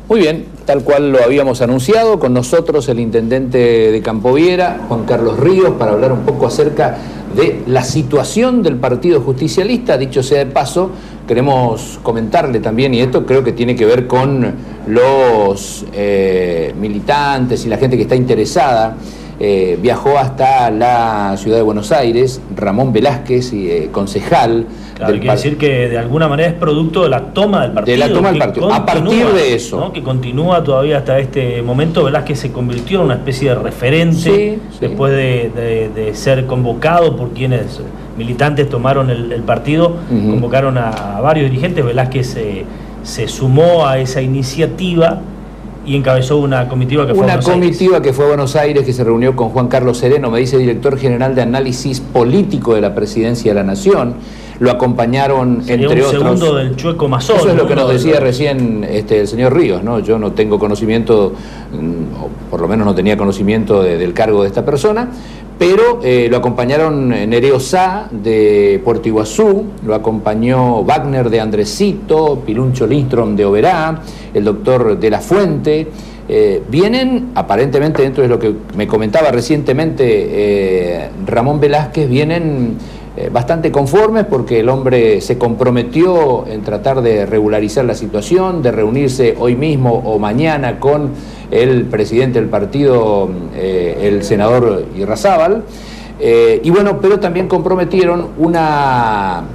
Muy bien, tal cual lo habíamos anunciado, con nosotros el intendente de Campoviera, Juan Carlos Ríos, para hablar un poco acerca de la situación del Partido Justicialista. Dicho sea de paso, queremos comentarle también, y esto creo que tiene que ver con los militantes y la gente que está interesada. Viajó hasta la ciudad de Buenos Aires Ramón Velázquez, concejal. Claro, quiere decir que de alguna manera es producto de la toma del partido. De la toma del partido. A partir de eso, ¿no? Que continúa todavía hasta este momento. Velázquez se convirtió en una especie de referente después de ser convocado por quienes militantes tomaron el partido. Convocaron a varios dirigentes. Velázquez se sumó a esa iniciativa y encabezó una comitiva que fue a Buenos Aires. Una comitiva que fue a Buenos Aires, que se reunió con Juan Carlos Sereno, me dice director general de análisis político de la Presidencia de la Nación. Lo acompañaron, entre otros. Un segundo del Chueco Mazón. Eso es lo que nos decía recién el señor Ríos, ¿no? Yo no tengo conocimiento, o por lo menos no tenía conocimiento del cargo de esta persona, pero lo acompañaron Nereo Sá de Puerto Iguazú, lo acompañó Wagner de Andresito, Piluncho Lindström de Oberá, el doctor de la Fuente. Vienen, aparentemente, dentro de lo que me comentaba recientemente Ramón Velázquez, vienen bastante conformes porque el hombre se comprometió en tratar de regularizar la situación, de reunirse hoy mismo o mañana con el presidente del partido, el senador Irrazábal, y bueno, pero también comprometieron una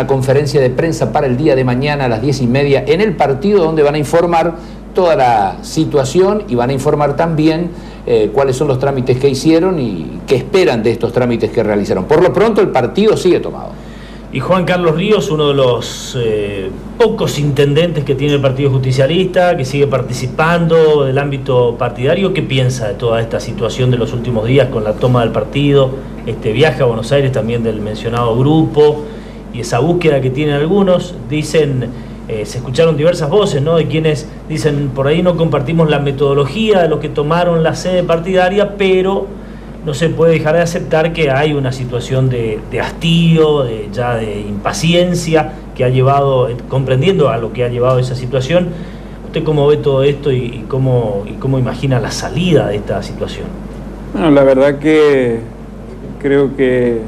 conferencia de prensa para el día de mañana a las 10:30 en el partido, donde van a informar toda la situación y van a informar también cuáles son los trámites que hicieron y qué esperan de estos trámites que realizaron. Por lo pronto el partido sigue tomado. Y Juan Carlos Ríos, uno de los pocos intendentes que tiene el Partido Justicialista, que sigue participando del ámbito partidario, ¿qué piensa de toda esta situación de los últimos días con la toma del partido, este viaje a Buenos Aires también del mencionado grupo y esa búsqueda que tienen algunos? Dicen, se escucharon diversas voces, ¿no?, de quienes dicen, por ahí no compartimos la metodología de los que tomaron la sede partidaria, pero no se puede dejar de aceptar que hay una situación de hastío, ya de impaciencia, que ha llevado, comprendiendo a lo que ha llevado esa situación. ¿Usted cómo ve todo esto y cómo imagina la salida de esta situación? Bueno, la verdad que creo que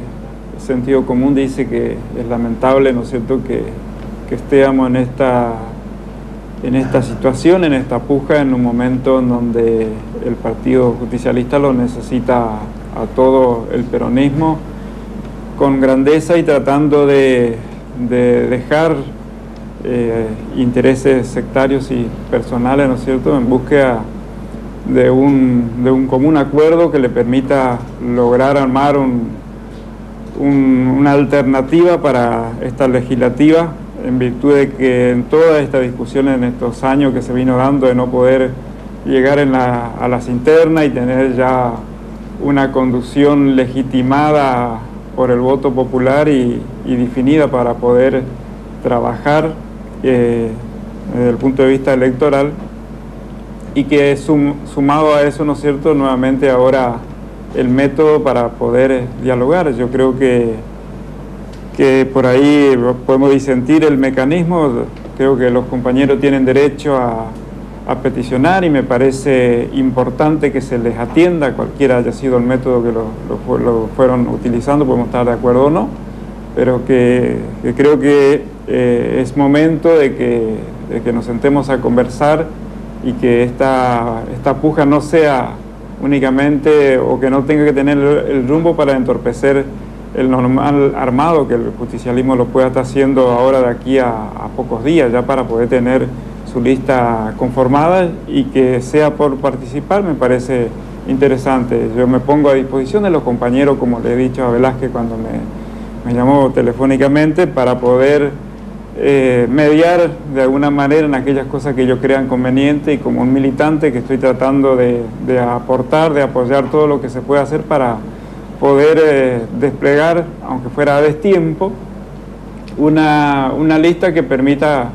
el sentido común dice que es lamentable, ¿no es cierto?, que estemos en esta situación, en esta puja, en un momento en donde el Partido Justicialista lo necesita a todo el peronismo con grandeza y tratando de dejar intereses sectarios y personales, ¿no es cierto?, en búsqueda de un común acuerdo que le permita lograr armar una alternativa para esta legislativa, en virtud de que en todas estas discusiones en estos años que se vino dando de no poder llegar a las internas y tener ya una conducción legitimada por el voto popular y definida para poder trabajar desde el punto de vista electoral, y que sumado a eso, ¿no es cierto?, nuevamente ahora el método para poder dialogar. Yo creo que por ahí podemos disentir el mecanismo. Creo que los compañeros tienen derecho a peticionar y me parece importante que se les atienda, cualquiera haya sido el método que lo fueron utilizando, podemos estar de acuerdo o no, pero que creo que es momento de que nos sentemos a conversar y que esta puja no sea únicamente, o que no tenga que tener el rumbo para entorpecer el normal armado que el justicialismo lo pueda estar haciendo ahora de aquí a pocos días, ya para poder tener su lista conformada, y que sea por participar me parece interesante. Yo me pongo a disposición de los compañeros, como le he dicho a Velázquez cuando me llamó telefónicamente, para poder mediar de alguna manera en aquellas cosas que ellos crean conveniente, y como un militante que estoy tratando de aportar, de apoyar todo lo que se puede hacer para poder desplegar, aunque fuera a destiempo, una lista que permita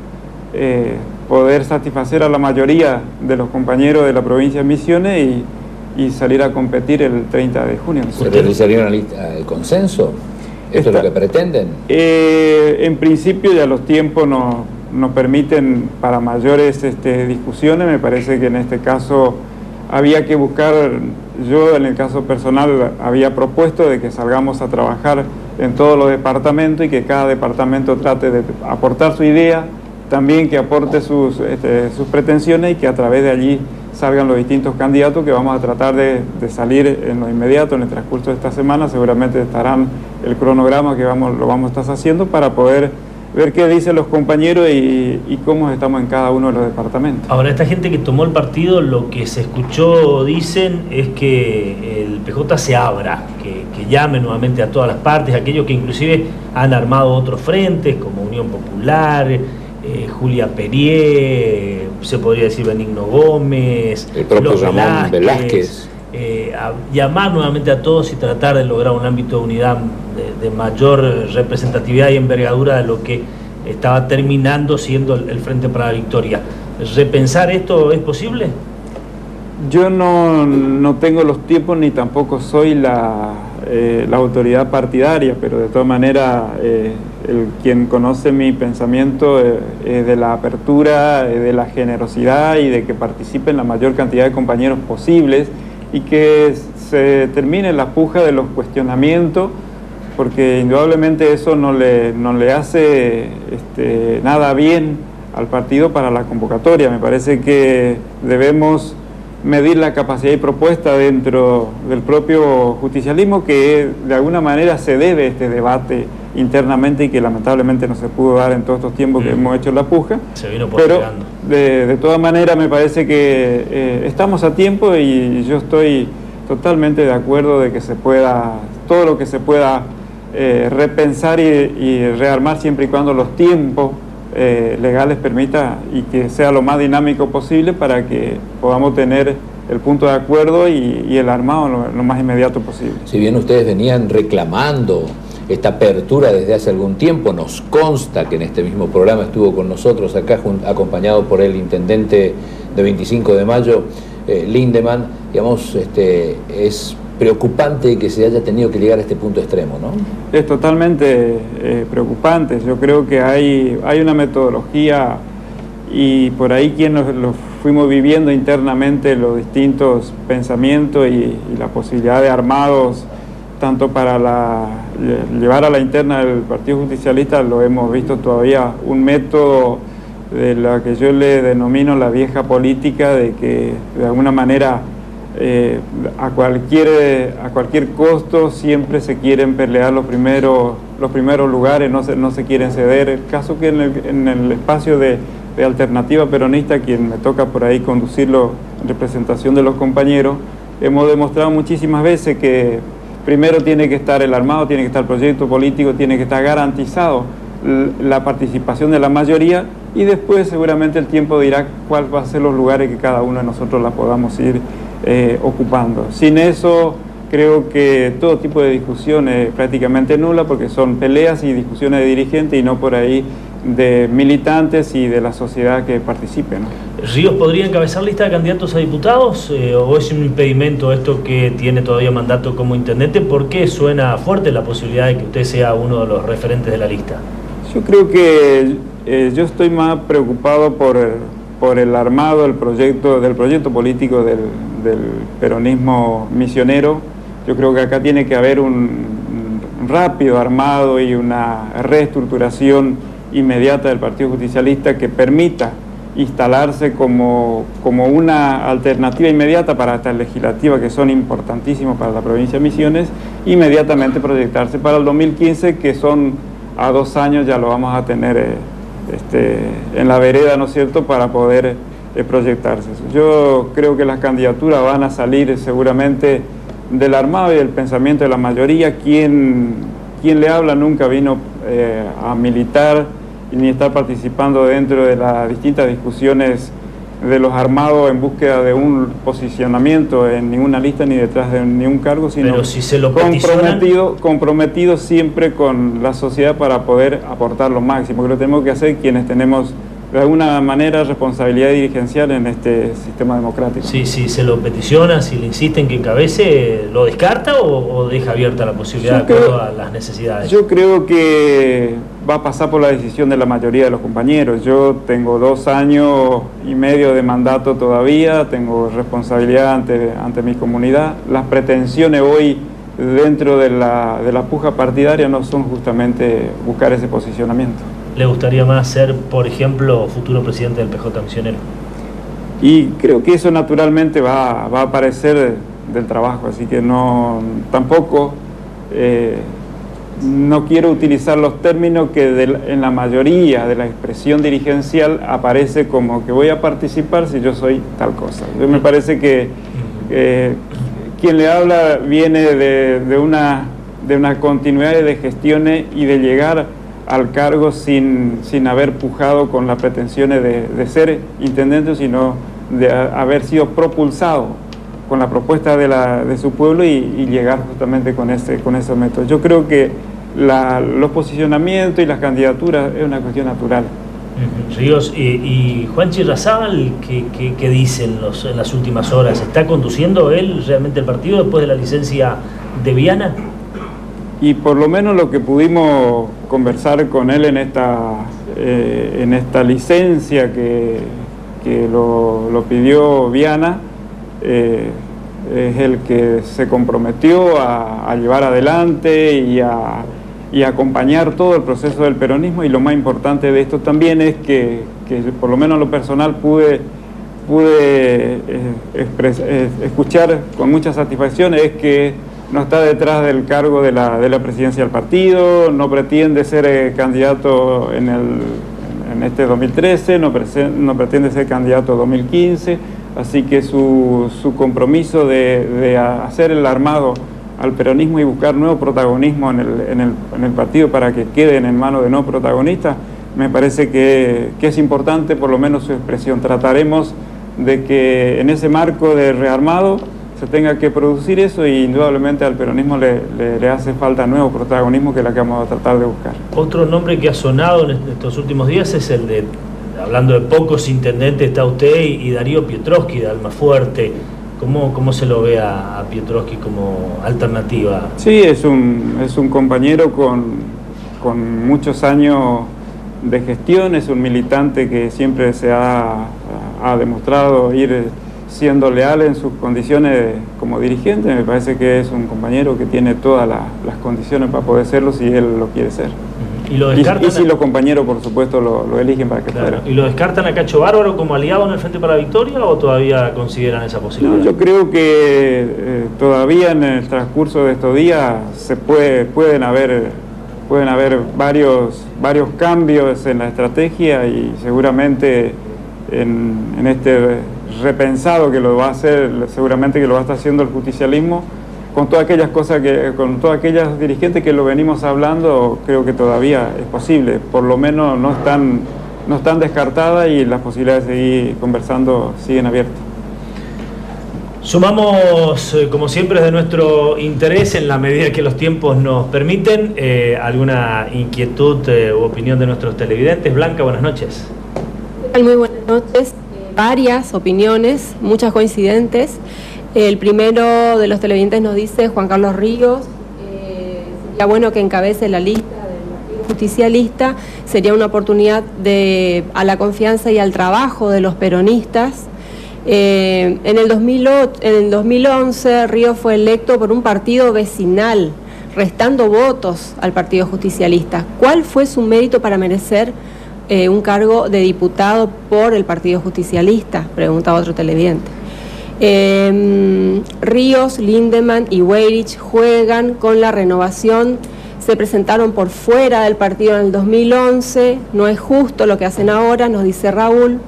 poder satisfacer a la mayoría de los compañeros de la provincia de Misiones y salir a competir el 30 de junio. ¿Se realizaría una lista de consenso? ¿Eso es lo que pretenden? En principio ya los tiempos no permiten para mayores discusiones. Me parece que en este caso había que buscar, yo en el caso personal había propuesto de que salgamos a trabajar en todos los departamentos y que cada departamento trate de aportar su idea, también que aporte sus pretensiones y que a través de allí salgan los distintos candidatos, que vamos a tratar de salir en lo inmediato, en el transcurso de esta semana. Seguramente estarán el cronograma que lo vamos a estar haciendo para poder ver qué dicen los compañeros y cómo estamos en cada uno de los departamentos. Ahora, esta gente que tomó el partido, lo que se escuchó, dicen, es que el PJ se abra, que llame nuevamente a todas las partes, aquellos que inclusive han armado otros frentes, como Unión Popular, Julia Perier, se podría decir Benigno Gómez, el propio Ramón Velázquez. A llamar nuevamente a todos y tratar de lograr un ámbito de unidad de mayor representatividad y envergadura de lo que estaba terminando siendo el Frente para la Victoria. ¿Repensar esto es posible? Yo no tengo los tiempos ni tampoco soy la autoridad partidaria, pero de todas maneras quien conoce mi pensamiento es de la apertura, de la generosidad y de que participen la mayor cantidad de compañeros posibles y que se termine la puja de los cuestionamientos, porque indudablemente eso no le hace nada bien al partido para la convocatoria. Me parece que debemos medir la capacidad y propuesta dentro del propio justicialismo, que de alguna manera se debe este debate internamente y que lamentablemente no se pudo dar en todos estos tiempos que hemos hecho la puja. Se vino pero de todas maneras me parece que estamos a tiempo y yo estoy totalmente de acuerdo de que se pueda, todo lo que se pueda repensar y rearmar siempre y cuando los tiempos legales permita y que sea lo más dinámico posible para que podamos tener el punto de acuerdo y el armado lo más inmediato posible. Si bien ustedes venían reclamando esta apertura desde hace algún tiempo, nos consta que en este mismo programa estuvo con nosotros acá acompañado por el intendente de 25 de mayo, Lindemann, digamos, es preocupante que se haya tenido que llegar a este punto extremo, ¿no? Es totalmente preocupante. Yo creo que hay una metodología y por ahí quien lo fuimos viviendo internamente los distintos pensamientos y la posibilidad de armados, tanto para llevar a la interna del Partido Justicialista, lo hemos visto todavía un método de la que yo le denomino la vieja política, de que de alguna manera a cualquier costo siempre se quieren pelear los primeros lugares, no se quieren ceder. El caso que en el espacio de Alternativa Peronista, quien me toca por ahí conducirlo en representación de los compañeros, hemos demostrado muchísimas veces que primero tiene que estar el armado, tiene que estar el proyecto político, tiene que estar garantizado la participación de la mayoría y después seguramente el tiempo dirá cuáles van a ser los lugares que cada uno de nosotros la podamos ir ocupando. Sin eso creo que todo tipo de discusión es prácticamente nula, porque son peleas y discusiones de dirigentes y no por ahí de militantes y de la sociedad que participe, ¿no? ¿Ríos podría encabezar lista de candidatos a diputados o es un impedimento esto que tiene todavía mandato como intendente? ¿Por qué suena fuerte la posibilidad de que usted sea uno de los referentes de la lista? Yo creo que yo estoy más preocupado por el armado del proyecto político del peronismo misionero. Yo creo que acá tiene que haber un rápido armado y una reestructuración inmediata del Partido Justicialista que permita instalarse como una alternativa inmediata para estas legislativas que son importantísimas para la provincia de Misiones, inmediatamente proyectarse para el 2015, que son a 2 años, ya lo vamos a tener en la vereda, ¿no es cierto?, para poder proyectarse. Yo creo que las candidaturas van a salir seguramente del armado y del pensamiento de la mayoría. Quien le habla nunca vino a militar ni estar participando dentro de las distintas discusiones de los armados en búsqueda de un posicionamiento en ninguna lista ni detrás de ningún cargo, sino pero si se lo comprometido siempre con la sociedad para poder aportar lo máximo, que lo tenemos que hacer quienes tenemos de alguna manera responsabilidad dirigencial en este sistema democrático. Sí, si se lo peticiona, si le insisten que encabece, ¿lo descarta o deja abierta la posibilidad de acuerdo a las necesidades? Yo creo que va a pasar por la decisión de la mayoría de los compañeros. Yo tengo 2 años y medio de mandato todavía, tengo responsabilidad ante mi comunidad. Las pretensiones hoy dentro de la puja partidaria no son justamente buscar ese posicionamiento. ¿Le gustaría más ser, por ejemplo, futuro presidente del PJ Misionero? Y creo que eso naturalmente va a aparecer del trabajo, así que tampoco no quiero utilizar los términos que en la mayoría de la expresión dirigencial aparece como que voy a participar si yo soy tal cosa. Me parece que quien le habla viene de una continuidad de gestiones y de llegar al cargo sin haber pujado con las pretensiones de ser intendente, sino de haber sido propulsado con la propuesta de su pueblo y llegar justamente con esos métodos. Yo creo que los posicionamientos y las candidaturas es una cuestión natural. Ríos, y Juanchi Razabal, ¿qué dicen en las últimas horas? ¿Está conduciendo él realmente el partido después de la licencia de Viana? Y por lo menos lo que pudimos conversar con él en esta licencia que lo pidió Viana, es el que se comprometió a llevar adelante y a acompañar todo el proceso del peronismo, y lo más importante de esto también es que por lo menos en lo personal pude escuchar con mucha satisfacción es que no está detrás del cargo de la presidencia del partido, no pretende ser candidato en este 2013, no pretende ser candidato 2015, así que su compromiso de hacer el armado al peronismo y buscar nuevo protagonismo en el partido para que queden en manos de no protagonistas, me parece que es importante por lo menos su expresión. Trataremos de que en ese marco de rearmado se tenga que producir eso, y indudablemente al peronismo le hace falta nuevo protagonismo, que es la que vamos a tratar de buscar. Otro nombre que ha sonado en estos últimos días es el de, hablando de pocos intendentes, está usted y Darío Piotrowski de Almafuerte. ¿Cómo se lo ve a Piotrowski como alternativa? Sí, es un compañero con muchos años de gestión, es un militante que siempre se ha demostrado ir siendo leal en sus condiciones como dirigente. Me parece que es un compañero que tiene todas las condiciones para poder serlo si él lo quiere ser. Y si los compañeros, por supuesto, lo eligen para que fuera. ¿Y lo descartan a Cacho Bárbaro como aliado en el Frente para la Victoria o todavía consideran esa posibilidad? No, yo creo que todavía en el transcurso de estos días pueden haber varios cambios en la estrategia, y seguramente en este repensado que lo va a hacer, seguramente que lo va a estar haciendo el justicialismo, con todas aquellas cosas con todas aquellas dirigentes que lo venimos hablando, creo que todavía es posible, por lo menos no están descartadas, y las posibilidades de seguir conversando siguen abiertas. Sumamos, como siempre, de nuestro interés, en la medida que los tiempos nos permiten, alguna inquietud u opinión de nuestros televidentes. Blanca, buenas noches. Muy buenas noches. Varias opiniones, muchas coincidentes. El primero de los televidentes nos dice, Juan Carlos Ríos, sería bueno que encabece la lista del Partido Justicialista, sería una oportunidad a la confianza y al trabajo de los peronistas. En el 2011 Ríos fue electo por un partido vecinal, restando votos al Partido Justicialista. ¿Cuál fue su mérito para merecer un cargo de diputado por el Partido Justicialista? Pregunta otro televidente. Ríos, Lindemann y Weyrich juegan con la renovación, se presentaron por fuera del partido en el 2011, no es justo lo que hacen ahora, nos dice Raúl.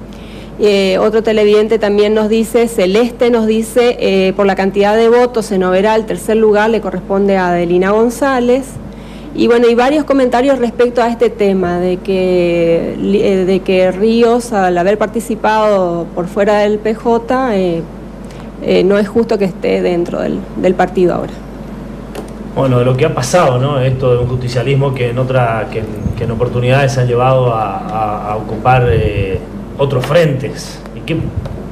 Otro televidente también nos dice, Celeste nos dice, por la cantidad de votos se no verá, el tercer lugar le corresponde a Adelina González. Y bueno, hay varios comentarios respecto a este tema, de que Ríos, al haber participado por fuera del PJ, no es justo que esté dentro del partido ahora. Bueno, de lo que ha pasado, ¿no? Esto de un justicialismo que en oportunidades han llevado a ocupar otros frentes, y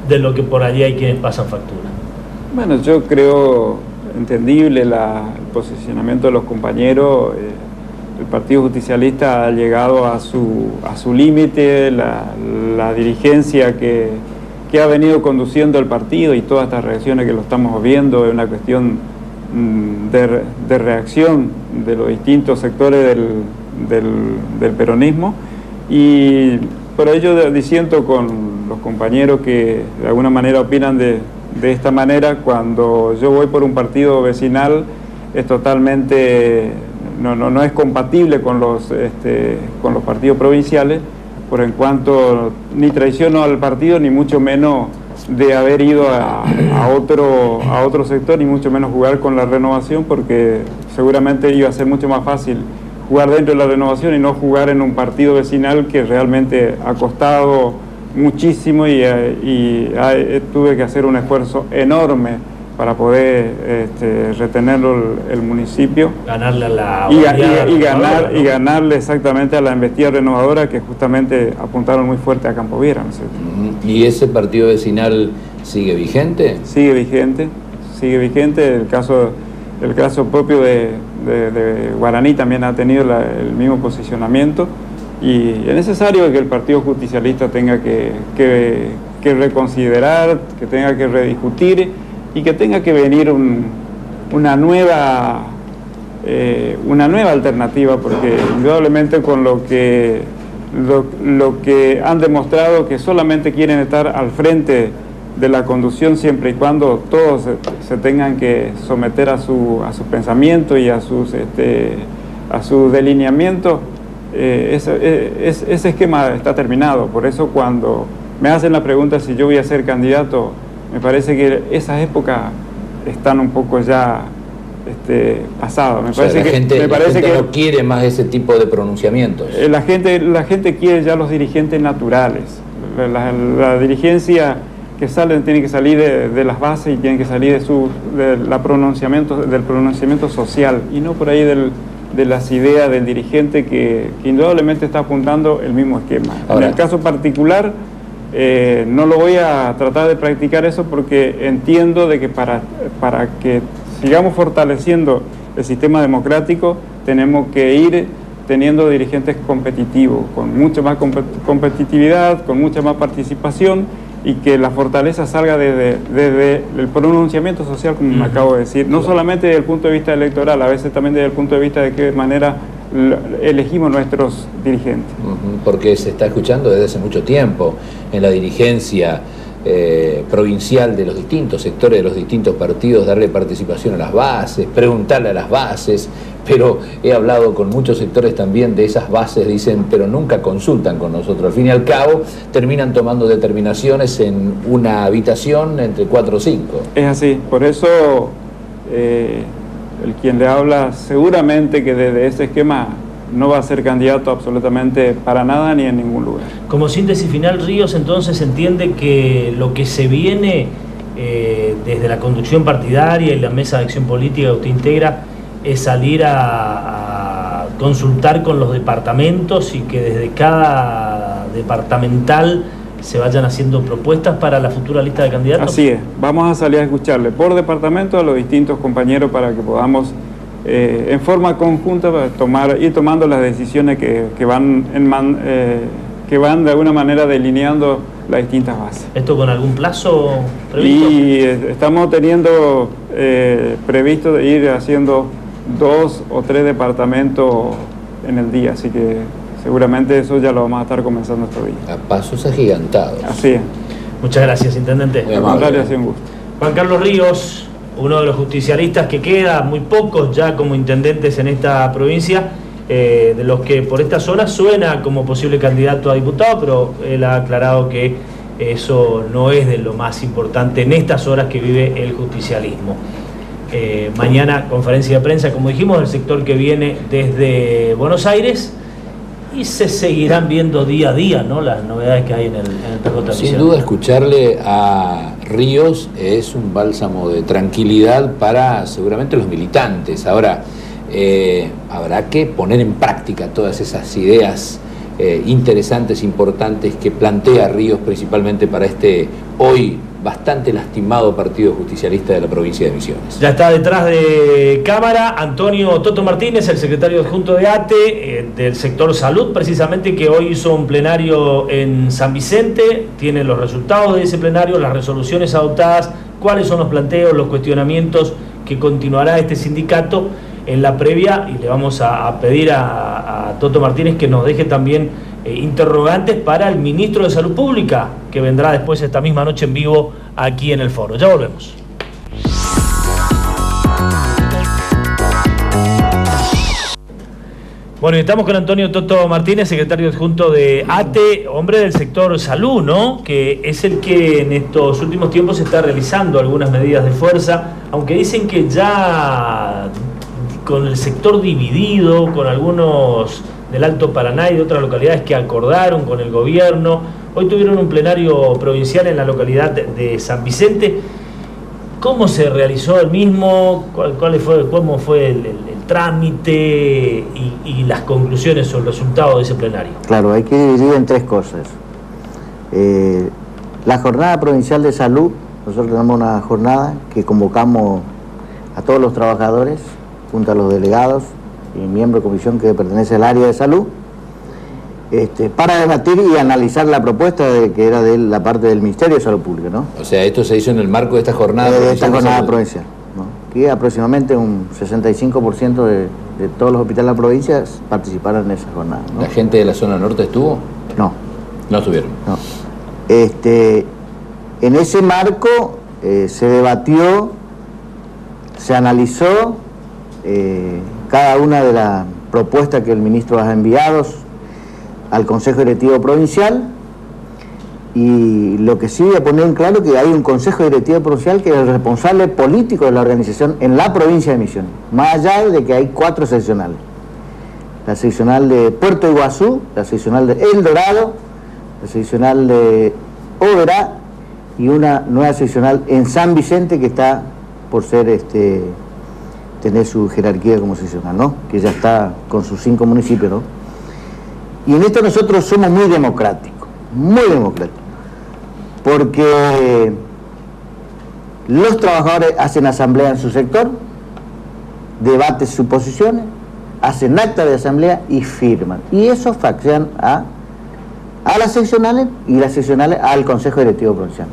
de lo que por allí hay quienes pasan factura. Bueno, yo creo entendible el posicionamiento de los compañeros, el Partido Justicialista ha llegado a su límite, la dirigencia que ha venido conduciendo el partido y todas estas reacciones que lo estamos viendo es una cuestión de reacción de los distintos sectores del peronismo, y por ello disiento con los compañeros que de alguna manera opinan de esta manera. Cuando yo voy por un partido vecinal es totalmente, no es compatible con los partidos provinciales, por en cuanto ni traiciono al partido, ni mucho menos de haber ido a otro sector, ni mucho menos jugar con la Renovación, porque seguramente iba a ser mucho más fácil jugar dentro de la Renovación y no jugar en un partido vecinal que realmente ha costado muchísimo y tuve que hacer un esfuerzo enorme para poder retenerlo el municipio. Ganarle a la y ganarle exactamente a la embestida renovadora, que justamente apuntaron muy fuerte a Campoviera, ¿no es cierto? ¿Y ese partido vecinal sigue vigente? Sigue vigente. El caso propio de Guaraní también ha tenido el mismo posicionamiento, y es necesario que el Partido Justicialista tenga que reconsiderar, que tenga que rediscutir y que tenga que venir una nueva alternativa, porque indudablemente con lo que han demostrado, que solamente quieren estar al frente de la conducción siempre y cuando todos se tengan que someter a su pensamiento y a sus delineamientos. Ese esquema está terminado. Por eso cuando me hacen la pregunta si yo voy a ser candidato, me parece que esas épocas están un poco ya pasadas. La gente no quiere más ese tipo de pronunciamientos. La gente quiere ya los dirigentes naturales. La dirigencia que salen tiene que salir de las bases y tiene que salir del pronunciamiento social, y no por ahí de las ideas del dirigente que indudablemente está apuntando el mismo esquema. Ahora, en el caso particular, no lo voy a tratar de practicar eso, porque entiendo de que para que sigamos fortaleciendo el sistema democrático tenemos que ir teniendo dirigentes competitivos, con mucha más competitividad, con mucha más participación, y que la fortaleza salga desde el pronunciamiento social, como me acabo de decir, no solamente desde el punto de vista electoral, a veces también desde el punto de vista de qué manera elegimos nuestros dirigentes. Porque se está escuchando desde hace mucho tiempo en la dirigencia provincial de los distintos sectores de los distintos partidos, darle participación a las bases, preguntarle a las bases, pero he hablado con muchos sectores también de esas bases, dicen, pero nunca consultan con nosotros. Al fin y al cabo, terminan tomando determinaciones en una habitación entre 4 o 5. Es así, por eso el quien le habla seguramente que desde ese esquema no va a ser candidato absolutamente para nada ni en ningún lugar. Como síntesis final, Ríos, entonces entiende que lo que se viene desde la conducción partidaria y la mesa de acción política que usted integra es salir a consultar con los departamentos, y que desde cada departamental se vayan haciendo propuestas para la futura lista de candidatos. Así es, vamos a salir a escucharle por departamento a los distintos compañeros para que podamos en forma conjunta ir tomando las decisiones que van de alguna manera delineando las distintas bases. ¿Esto con algún plazo previsto? Y estamos teniendo previsto de ir haciendo 2 o 3 departamentos en el día, así que seguramente eso ya lo vamos a estar comenzando estos días. A pasos agigantados. Así es. Muchas gracias, intendente. Gracias, un gusto. Juan Carlos Ríos, uno de los justicialistas que queda, muy pocos ya como intendentes en esta provincia, de los que por esta zona suena como posible candidato a diputado, pero él ha aclarado que eso no es de lo más importante en estas horas que vive el justicialismo. Mañana conferencia de prensa, como dijimos, del sector que viene desde Buenos Aires, y se seguirán viendo día a día, ¿no?, las novedades que hay en el PJ. Sin duda, escucharle a Ríos es un bálsamo de tranquilidad para seguramente los militantes. Ahora, habrá que poner en práctica todas esas ideas interesantes, importantes que plantea Ríos, principalmente para este hoy bastante lastimado partido justicialista de la provincia de Misiones. Ya está detrás de cámara Antonio Toto Martínez, el secretario adjunto de ATE, del sector salud, precisamente, que hoy hizo un plenario en San Vicente. Tiene los resultados de ese plenario, las resoluciones adoptadas, cuáles son los planteos, los cuestionamientos que continuará este sindicato en la previa, y le vamos a pedir a Toto Martínez que nos deje también interrogantes para el ministro de Salud Pública, que vendrá después esta misma noche en vivo aquí en el foro. Ya volvemos. Bueno, y estamos con Antonio Toto Martínez, secretario adjunto de ATE, hombre del sector salud, ¿no? Que es el que en estos últimos tiempos está realizando algunas medidas de fuerza, aunque dicen que ya con el sector dividido, con algunos del Alto Paraná y de otras localidades que acordaron con el gobierno. Hoy tuvieron un plenario provincial en la localidad de San Vicente. ¿Cómo se realizó el mismo? ¿Cómo fue el trámite y las conclusiones o el resultado de ese plenario? Claro, hay que dividir en tres cosas. La jornada provincial de salud, nosotros tenemos una jornada que convocamos a todos los trabajadores, junto a los delegados y miembro de comisión que pertenece al área de salud, para debatir y analizar la propuesta que era de la parte del Ministerio de Salud Pública, ¿no? O sea, esto se hizo en el marco de esta jornada provincial, ¿no? Que aproximadamente un 65% de todos los hospitales de la provincia participaron en esa jornada, ¿no? ¿La gente de la zona norte estuvo? No. No estuvieron. No. En ese marco se debatió, se analizó cada una de las propuestas que el ministro ha enviado al Consejo Directivo Provincial, y lo que sí voy a poner en claro que hay un Consejo Directivo Provincial que es el responsable político de la organización en la provincia de Misiones, más allá de que hay 4 seccionales: la seccional de Puerto Iguazú, la seccional de El Dorado, la seccional de Oberá y una nueva seccional en San Vicente que está por ser tener su jerarquía como seccional, ¿no? Que ya está con sus 5 municipios, ¿no? Y en esto nosotros somos muy democráticos, porque los trabajadores hacen asamblea en su sector, debaten sus posiciones, hacen acta de asamblea y firman. Y eso faxean a las seccionales, y las seccionales al Consejo Directivo Provincial,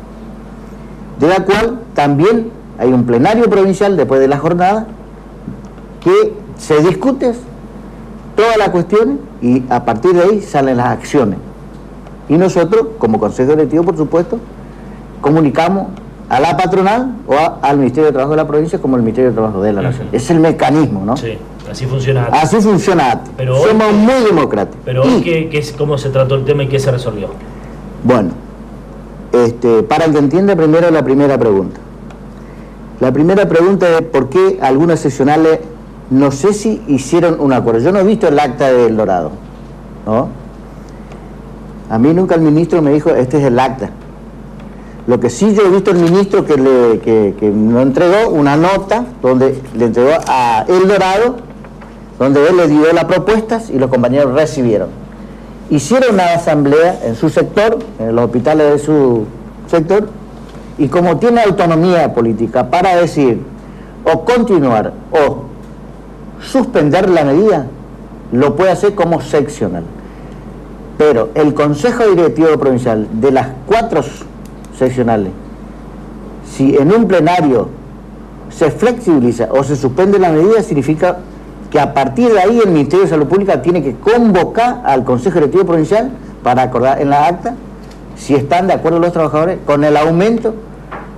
de la cual también hay un plenario provincial después de la jornada que se discute todas las cuestiones y a partir de ahí salen las acciones. Y nosotros, como Consejo Directivo, por supuesto, comunicamos a la patronal o al Ministerio de Trabajo de la provincia como el Ministerio de Trabajo de la Nación. Es el mecanismo, ¿no? Sí, así funciona. Así funciona. Pero somos muy democráticos. Pero hoy, ¿cómo se trató el tema y qué se resolvió? Bueno, para el que entienda primero la primera pregunta. La primera pregunta es por qué algunas seccionales, no sé si hicieron un acuerdo. Yo no he visto el acta del Dorado, ¿no? A mí nunca el ministro me dijo, este es el acta. Lo que sí yo he visto el ministro que nos entregó una nota donde le entregó a El Dorado, donde él le dio las propuestas y los compañeros recibieron. Hicieron una asamblea en su sector, en los hospitales de su sector, y como tiene autonomía política para decir o continuar o suspender la medida, lo puede hacer como seccional. Pero el Consejo Directivo Provincial de las 4 seccionales, si en un plenario se flexibiliza o se suspende la medida, significa que a partir de ahí el Ministerio de Salud Pública tiene que convocar al Consejo Directivo Provincial para acordar en la acta si están de acuerdo los trabajadores con el aumento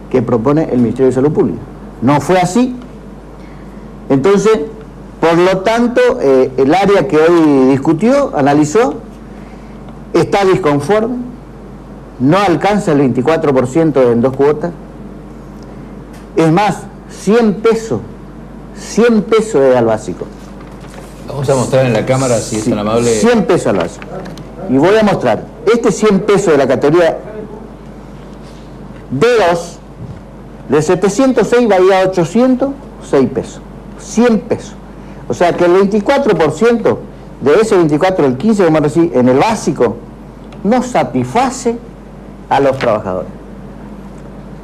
que propone el Ministerio de Salud Pública. No fue así. Entonces, por lo tanto, el área que hoy discutió, analizó, está disconforme, no alcanza el 24% en 2 cuotas. Es más, 100 pesos es al básico. Vamos a mostrar en la cámara, si es tan amable. 100 pesos al básico. Y voy a mostrar, 100 pesos de la categoría D2, de 706 va a ir a 806 pesos. 100 pesos. O sea que el 24%, de ese 24, el 15, vamos a decir, en el básico, no satisface a los trabajadores,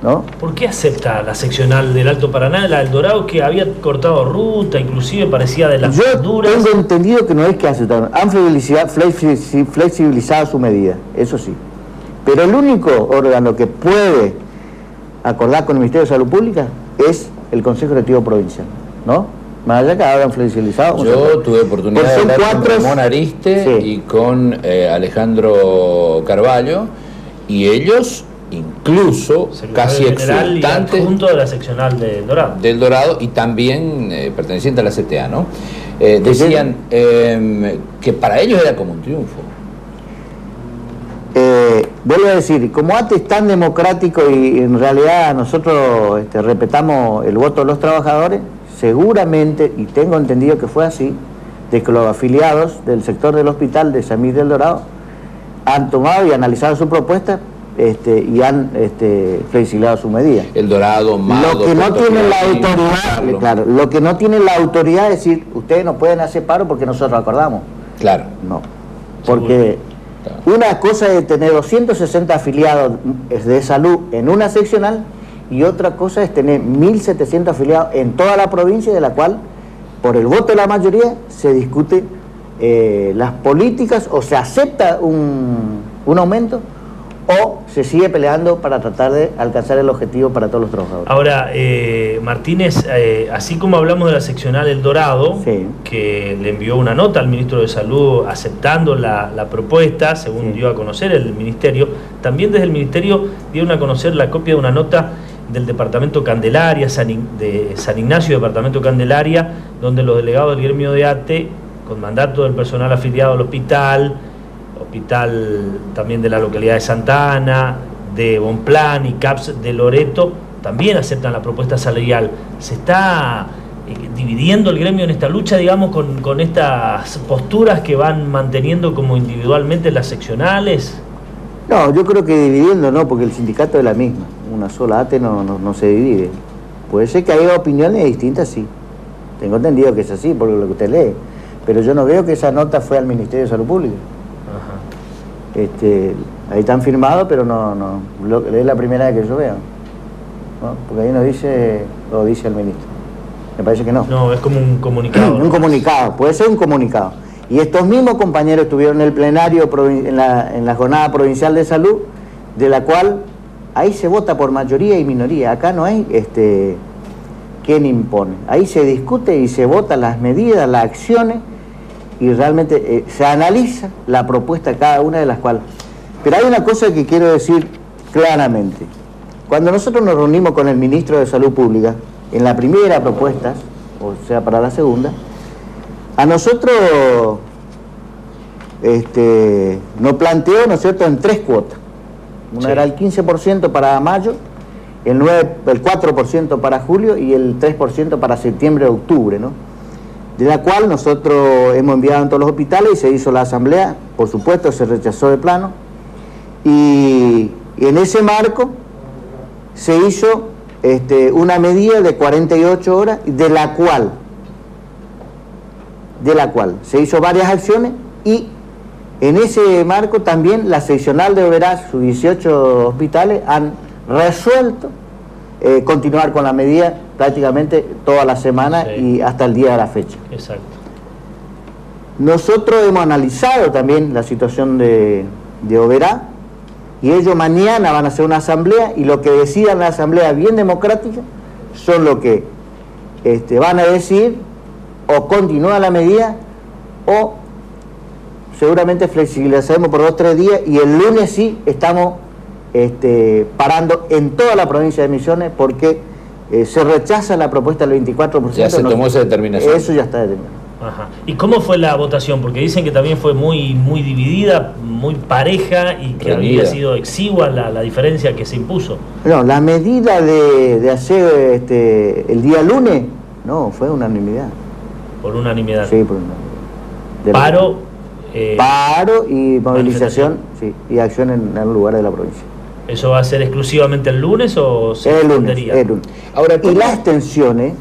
¿no? ¿Por qué acepta la seccional del Alto Paraná, la del Dorado, que había cortado ruta, inclusive parecía de las duras? Yo tengo entendido que no es que aceptaron, han flexibilizado su medida, eso sí. Pero el único órgano que puede acordar con el Ministerio de Salud Pública es el Consejo Directivo Provincial, ¿no? Más allá que habrán flexibilizado. Yo tuve oportunidad de hablar con Ramón Ariste y con Alejandro Carvalho, y ellos incluso casi exultantes junto de la seccional del Dorado y también perteneciente a la CTA, ¿no? Decían que para ellos era como un triunfo. Vuelvo a decir, como ATE es tan democrático y en realidad nosotros respetamos el voto de los trabajadores, seguramente, y tengo entendido que fue así, de que los afiliados del sector del hospital de San Miguel del Dorado han tomado y analizado su propuesta y han flexibilizado su medida. El Dorado, Mado, lo que no tiene la autoridad, claro, lo que no tiene la autoridad es decir, ustedes no pueden hacer paro porque nosotros acordamos. Claro. No, porque una cosa es tener 260 afiliados de salud en una seccional y otra cosa es tener 1.700 afiliados en toda la provincia, de la cual, por el voto de la mayoría, se discute las políticas o se acepta un aumento o se sigue peleando para tratar de alcanzar el objetivo para todos los trabajadores. Ahora, Martínez, así como hablamos de la seccional El Dorado, sí, que le envió una nota al ministro de Salud aceptando la propuesta, según dio a conocer el ministerio, también desde el ministerio dieron a conocer la copia de una nota del departamento Candelaria, de San Ignacio, departamento Candelaria, donde los delegados del gremio de ATE, con mandato del personal afiliado al hospital también de la localidad de Santa Ana, de Bonplan y CAPS de Loreto, también aceptan la propuesta salarial. ¿Se está dividiendo el gremio en esta lucha, digamos, con estas posturas que van manteniendo como individualmente las seccionales? No, yo creo que dividiendo no, porque el sindicato es la misma. Una sola ATE no se divide. Puede ser que haya opiniones distintas, sí. Tengo entendido que es así, por lo que usted lee. Pero yo no veo que esa nota fue al Ministerio de Salud Pública. Ahí están firmados, pero no es la primera vez que yo veo, ¿no? Porque ahí no dice, lo dice el ministro. Me parece que no. No, es como un comunicado. Un comunicado, puede ser un comunicado. Y estos mismos compañeros estuvieron en el plenario, en la jornada provincial de salud, de la cual ahí se vota por mayoría y minoría. Acá no hay quién impone. Ahí se discute y se vota las medidas, las acciones, y realmente se analiza la propuesta de cada una de las cuales. Pero hay una cosa que quiero decir claramente. Cuando nosotros nos reunimos con el ministro de Salud Pública, en la primera propuesta, o sea, para la segunda, a nosotros nos planteó, ¿no es cierto?, en 3 cuotas. Una era el 15% para mayo, el 4% para julio y el 3% para septiembre, octubre, ¿no? De la cual nosotros hemos enviado en todos los hospitales y se hizo la asamblea, por supuesto se rechazó de plano, y en ese marco se hizo una medida de 48 horas, de la cual se hizo varias acciones, y en ese marco también la seccional de Oberá, sus 18 hospitales, han resuelto continuar con la medida prácticamente toda la semana y hasta el día de la fecha. Exacto. Nosotros hemos analizado también la situación de Oberá y ellos mañana van a hacer una asamblea y lo que decidan la asamblea bien democrática son lo que van a decir o continúa la medida o seguramente flexibilizaremos por 2 o 3 días y el lunes sí estamos parando en toda la provincia de Misiones porque se rechaza la propuesta del 24%. Ya se tomó esa determinación. Eso ya está determinado. Ajá. ¿Y cómo fue la votación? Porque dicen que también fue muy dividida, muy pareja y que había sido exigua la diferencia que se impuso. No, la medida de hacer el día lunes, no, fue unanimidad. Por unanimidad. Sí, por unanimidad. Paro y movilización, sí, y acción en el lugar de la provincia. ¿Eso va a ser exclusivamente el lunes o se extendería? El lunes. Ahora, y las extensiones,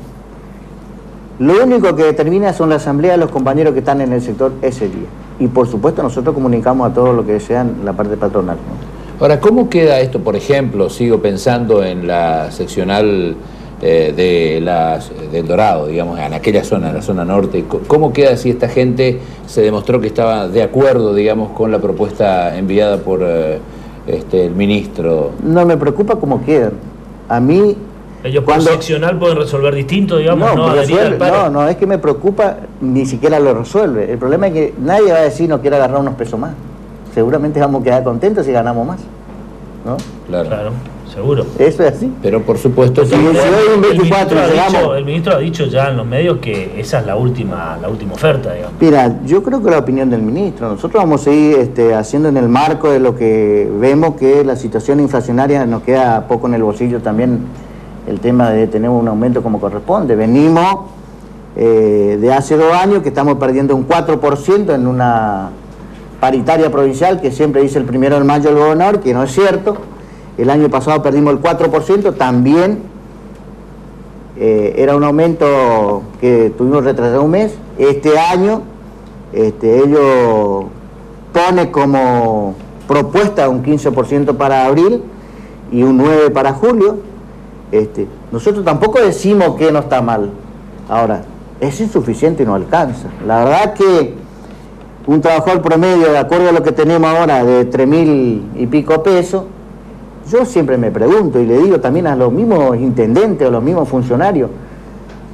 lo único que determina son la asamblea de los compañeros que están en el sector ese día. Y por supuesto nosotros comunicamos a todos los que desean la parte patronal, ¿no? Ahora, ¿cómo queda esto? Por ejemplo, sigo pensando en la seccional del Dorado, digamos, en aquella zona, en la zona norte. ¿Cómo queda si esta gente se demostró que estaba de acuerdo, digamos, con la propuesta enviada por el ministro? No me preocupa cómo quedan. A mí... Ellos por seccional pueden resolver distinto, digamos, no es que me preocupa, ni siquiera lo resuelve. El problema es que nadie va a decir no quiere agarrar unos pesos más. Seguramente vamos a quedar contentos si ganamos más, ¿no? Claro, seguro. Eso es así. Pero por supuesto, el ministro ha dicho ya en los medios que esa es la última oferta, digamos. Mira, yo creo que la opinión del ministro, nosotros vamos a seguir haciendo en el marco de lo que vemos que la situación inflacionaria nos queda poco en el bolsillo también. El tema de tener un aumento como corresponde. Venimos de hace 2 años que estamos perdiendo un 4% en una paritaria provincial que siempre dice el 1 de mayo el gobernador, que no es cierto. El año pasado perdimos el 4%, también era un aumento que tuvimos retrasado un mes. Este año ellos pone como propuesta un 15% para abril y un 9% para julio. Nosotros tampoco decimos que no está mal. Ahora, es insuficiente y no alcanza. La verdad que un trabajador promedio, de acuerdo a lo que tenemos ahora, de 3.000 y pico pesos, yo siempre me pregunto y le digo también a los mismos intendentes o los mismos funcionarios,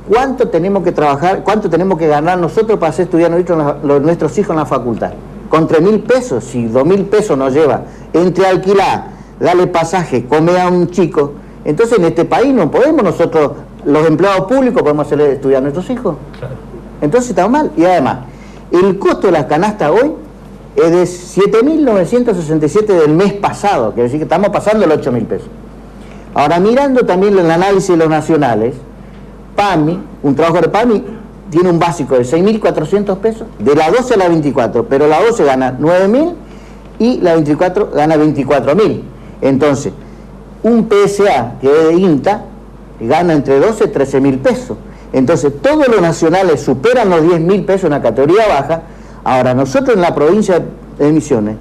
¿cuánto tenemos que trabajar, cuánto tenemos que ganar nosotros para hacer estudiar nuestros hijos en la facultad? Con 3.000 pesos, si 2.000 pesos nos lleva entre alquilar, darle pasaje, comer a un chico. Entonces en este país no podemos nosotros, los empleados públicos, podemos hacerle estudiar a nuestros hijos. Claro. Entonces estamos mal. Y además, el costo de la canasta hoy es de 7.967 del mes pasado, quiere decir que estamos pasando los 8.000 pesos. Ahora, mirando también el análisis de los nacionales, PAMI, un trabajo de PAMI, tiene un básico de 6.400 pesos, de la 12 a la 24, pero la 12 gana 9.000 y la 24 gana 24.000. Entonces, un PSA que es de INTA gana entre 12 y 13.000 pesos. Entonces todos los nacionales superan los 10.000 pesos en la categoría baja. Ahora nosotros en la provincia de Misiones,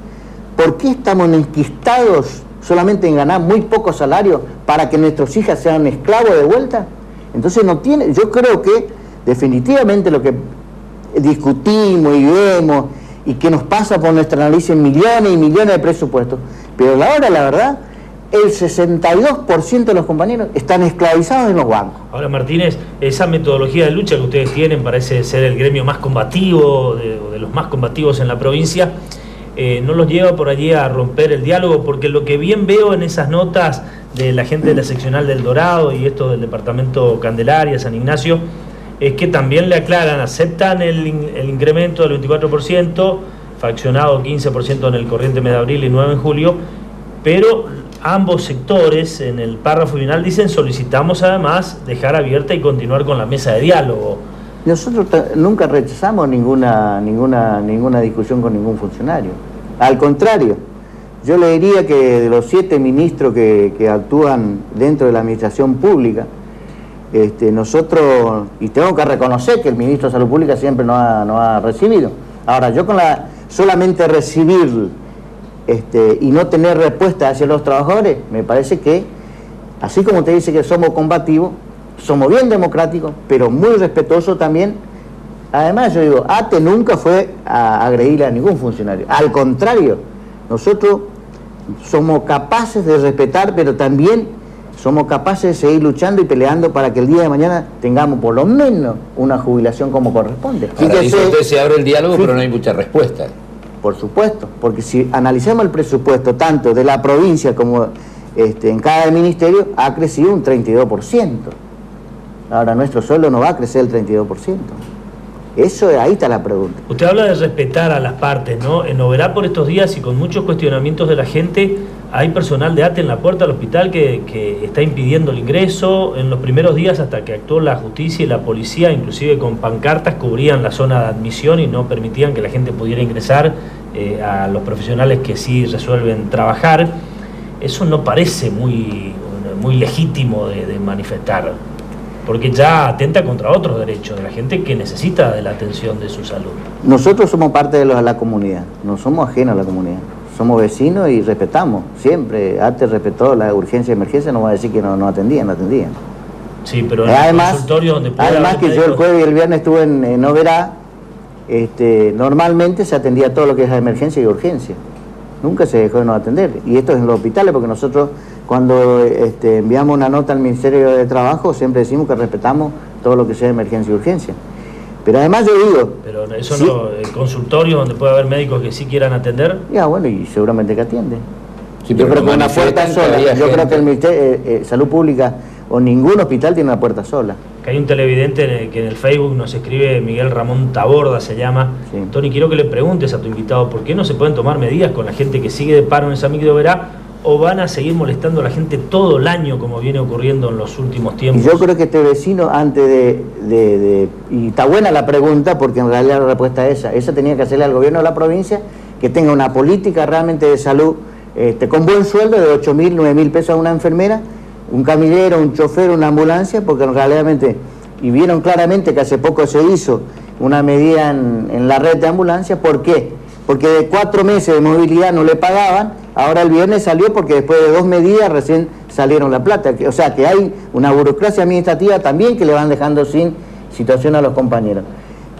¿por qué estamos enquistados solamente en ganar muy poco salario para que nuestras hijas sean esclavos de vuelta? Entonces no tiene, yo creo que definitivamente lo que discutimos y vemos y que nos pasa por nuestra análisis en millones y millones de presupuestos, pero ahora la verdad, el 62% de los compañeros están esclavizados en los bancos. Ahora, Martínez, esa metodología de lucha que ustedes tienen parece ser el gremio más combativo, de los más combativos en la provincia, ¿no los lleva por allí a romper el diálogo? Porque lo que bien veo en esas notas de la gente de la seccional del Dorado y esto del departamento Candelaria, San Ignacio, es que también le aclaran, aceptan el incremento del 24%, fraccionado 15% en el corriente mes de abril y 9% en julio, pero ambos sectores en el párrafo final dicen solicitamos además dejar abierta y continuar con la mesa de diálogo. Nosotros nunca rechazamos ninguna discusión con ningún funcionario. Al contrario, yo le diría que de los 7 ministros que actúan dentro de la administración pública, nosotros, y tengo que reconocer que el ministro de Salud Pública siempre nos ha recibido. Ahora, yo con solamente recibir y no tener respuesta hacia los trabajadores, me parece que, así como te dice que somos combativos, somos bien democráticos, pero muy respetuosos también. Además, yo digo, ATE nunca fue a agredir a ningún funcionario. Al contrario, nosotros somos capaces de respetar, pero también somos capaces de seguir luchando y peleando para que el día de mañana tengamos por lo menos una jubilación como corresponde. Ahora dice usted, se abre el diálogo, pero no hay mucha respuesta. Por supuesto, porque si analizamos el presupuesto tanto de la provincia como en cada ministerio, ha crecido un 32%. Ahora nuestro sueldo no va a crecer el 32%. Ahí está la pregunta. Usted habla de respetar a las partes, ¿no? En Oberá por estos días y con muchos cuestionamientos de la gente, hay personal de ATE en la puerta del hospital que está impidiendo el ingreso. En los primeros días, hasta que actuó la justicia y la policía, inclusive con pancartas, cubrían la zona de admisión y no permitían que la gente pudiera ingresar a los profesionales que sí resuelven trabajar. Eso no parece muy legítimo de manifestar, porque ya atenta contra otros derechos de la gente que necesita de la atención de su salud. Nosotros somos parte de la comunidad, no somos ajenos a la comunidad. somos vecinos y respetamos, siempre. ATE respetó la urgencia y emergencia, no va a decir que no atendían. Sí, pero en además, el consultorio donde puede además haber que yo el jueves y el viernes estuve en Oberá, normalmente se atendía todo lo que es emergencia y urgencia. Nunca se dejó de no atender. Y esto es en los hospitales, porque nosotros cuando enviamos una nota al Ministerio de Trabajo siempre decimos que respetamos todo lo que sea emergencia y urgencia. Pero además yo digo... Pero eso sí, no, el consultorio donde puede haber médicos que sí quieran atender. Ya, bueno, y seguramente que atienden. Sí, yo creo que una manifiestan puerta sola. que Yo había creo que el gente. Ministerio Salud Pública o ningún hospital tiene una puerta sola. Que hay un televidente que en el Facebook nos escribe, Miguel Ramón Taborda se llama. Sí. Tony, quiero que le preguntes a tu invitado por qué no se pueden tomar medidas con la gente que sigue de paro en esa micro Oberá, o van a seguir molestando a la gente todo el año como viene ocurriendo en los últimos tiempos. Y yo creo que este vecino, antes y está buena la pregunta, porque en realidad la respuesta es esa tenía que hacerle al gobierno de la provincia que tenga una política realmente de salud con buen sueldo de 8.000, 9.000 pesos a una enfermera, un camillero, un chofer, una ambulancia, porque realmente, y vieron claramente que hace poco se hizo una medida en la red de ambulancias. ¿Por qué? Porque de 4 meses de movilidad no le pagaban, ahora el viernes salió porque después de 2 medidas recién salieron la plata. O sea que hay una burocracia administrativa también que le van dejando sin situación a los compañeros.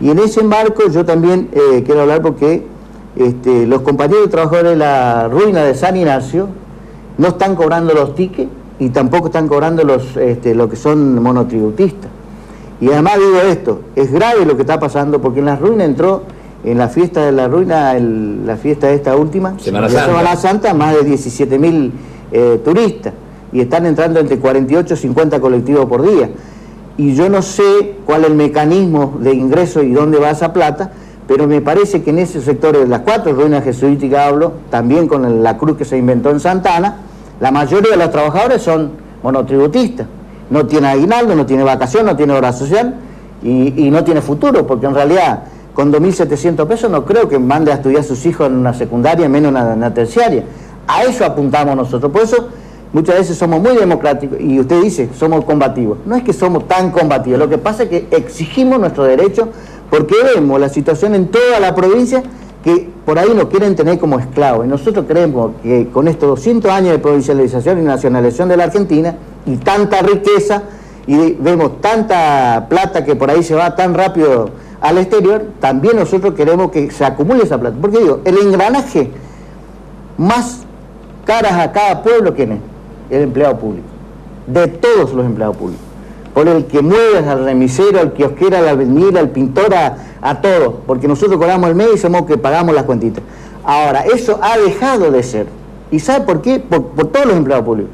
Y en ese marco yo también quiero hablar porque los compañeros trabajadores de la ruina de San Ignacio no están cobrando los tickets y tampoco están cobrando lo que son monotributistas. Y además digo esto, es grave lo que está pasando porque en la ruina entró, en la fiesta de la ruina, la fiesta esta última, Semana Santa, más de 17.000 turistas, y están entrando entre 48 y 50 colectivos por día. Y yo no sé cuál es el mecanismo de ingreso y dónde va esa plata, pero me parece que en ese sector de las 4 ruinas jesuíticas hablo, también con la cruz que se inventó en Santana, la mayoría de los trabajadores son monotributistas. No tiene aguinaldo, no tiene vacación, no tiene obra social y no tiene futuro, porque en realidad con 2.700 pesos no creo que mande a estudiar a sus hijos en una secundaria, menos en una terciaria. A eso apuntamos nosotros. Por eso muchas veces somos muy democráticos y usted dice, somos combativos. No es que somos tan combativos, lo que pasa es que exigimos nuestro derecho porque vemos la situación en toda la provincia que por ahí nos quieren tener como esclavos. Y nosotros creemos que con estos 200 años de provincialización y nacionalización de la Argentina y tanta riqueza y vemos tanta plata que por ahí se va tan rápido al exterior, también nosotros queremos que se acumule esa plata. Porque digo, el engranaje más caras a cada pueblo, ¿quién es? El empleado público. De todos los empleados públicos. Por el que mueve al remisero, al kiosquero, al albañil, al pintor, a todos. Porque nosotros cobramos el mes y somos que pagamos las cuentitas. Ahora, eso ha dejado de ser. ¿Y sabe por qué? Por todos los empleados públicos.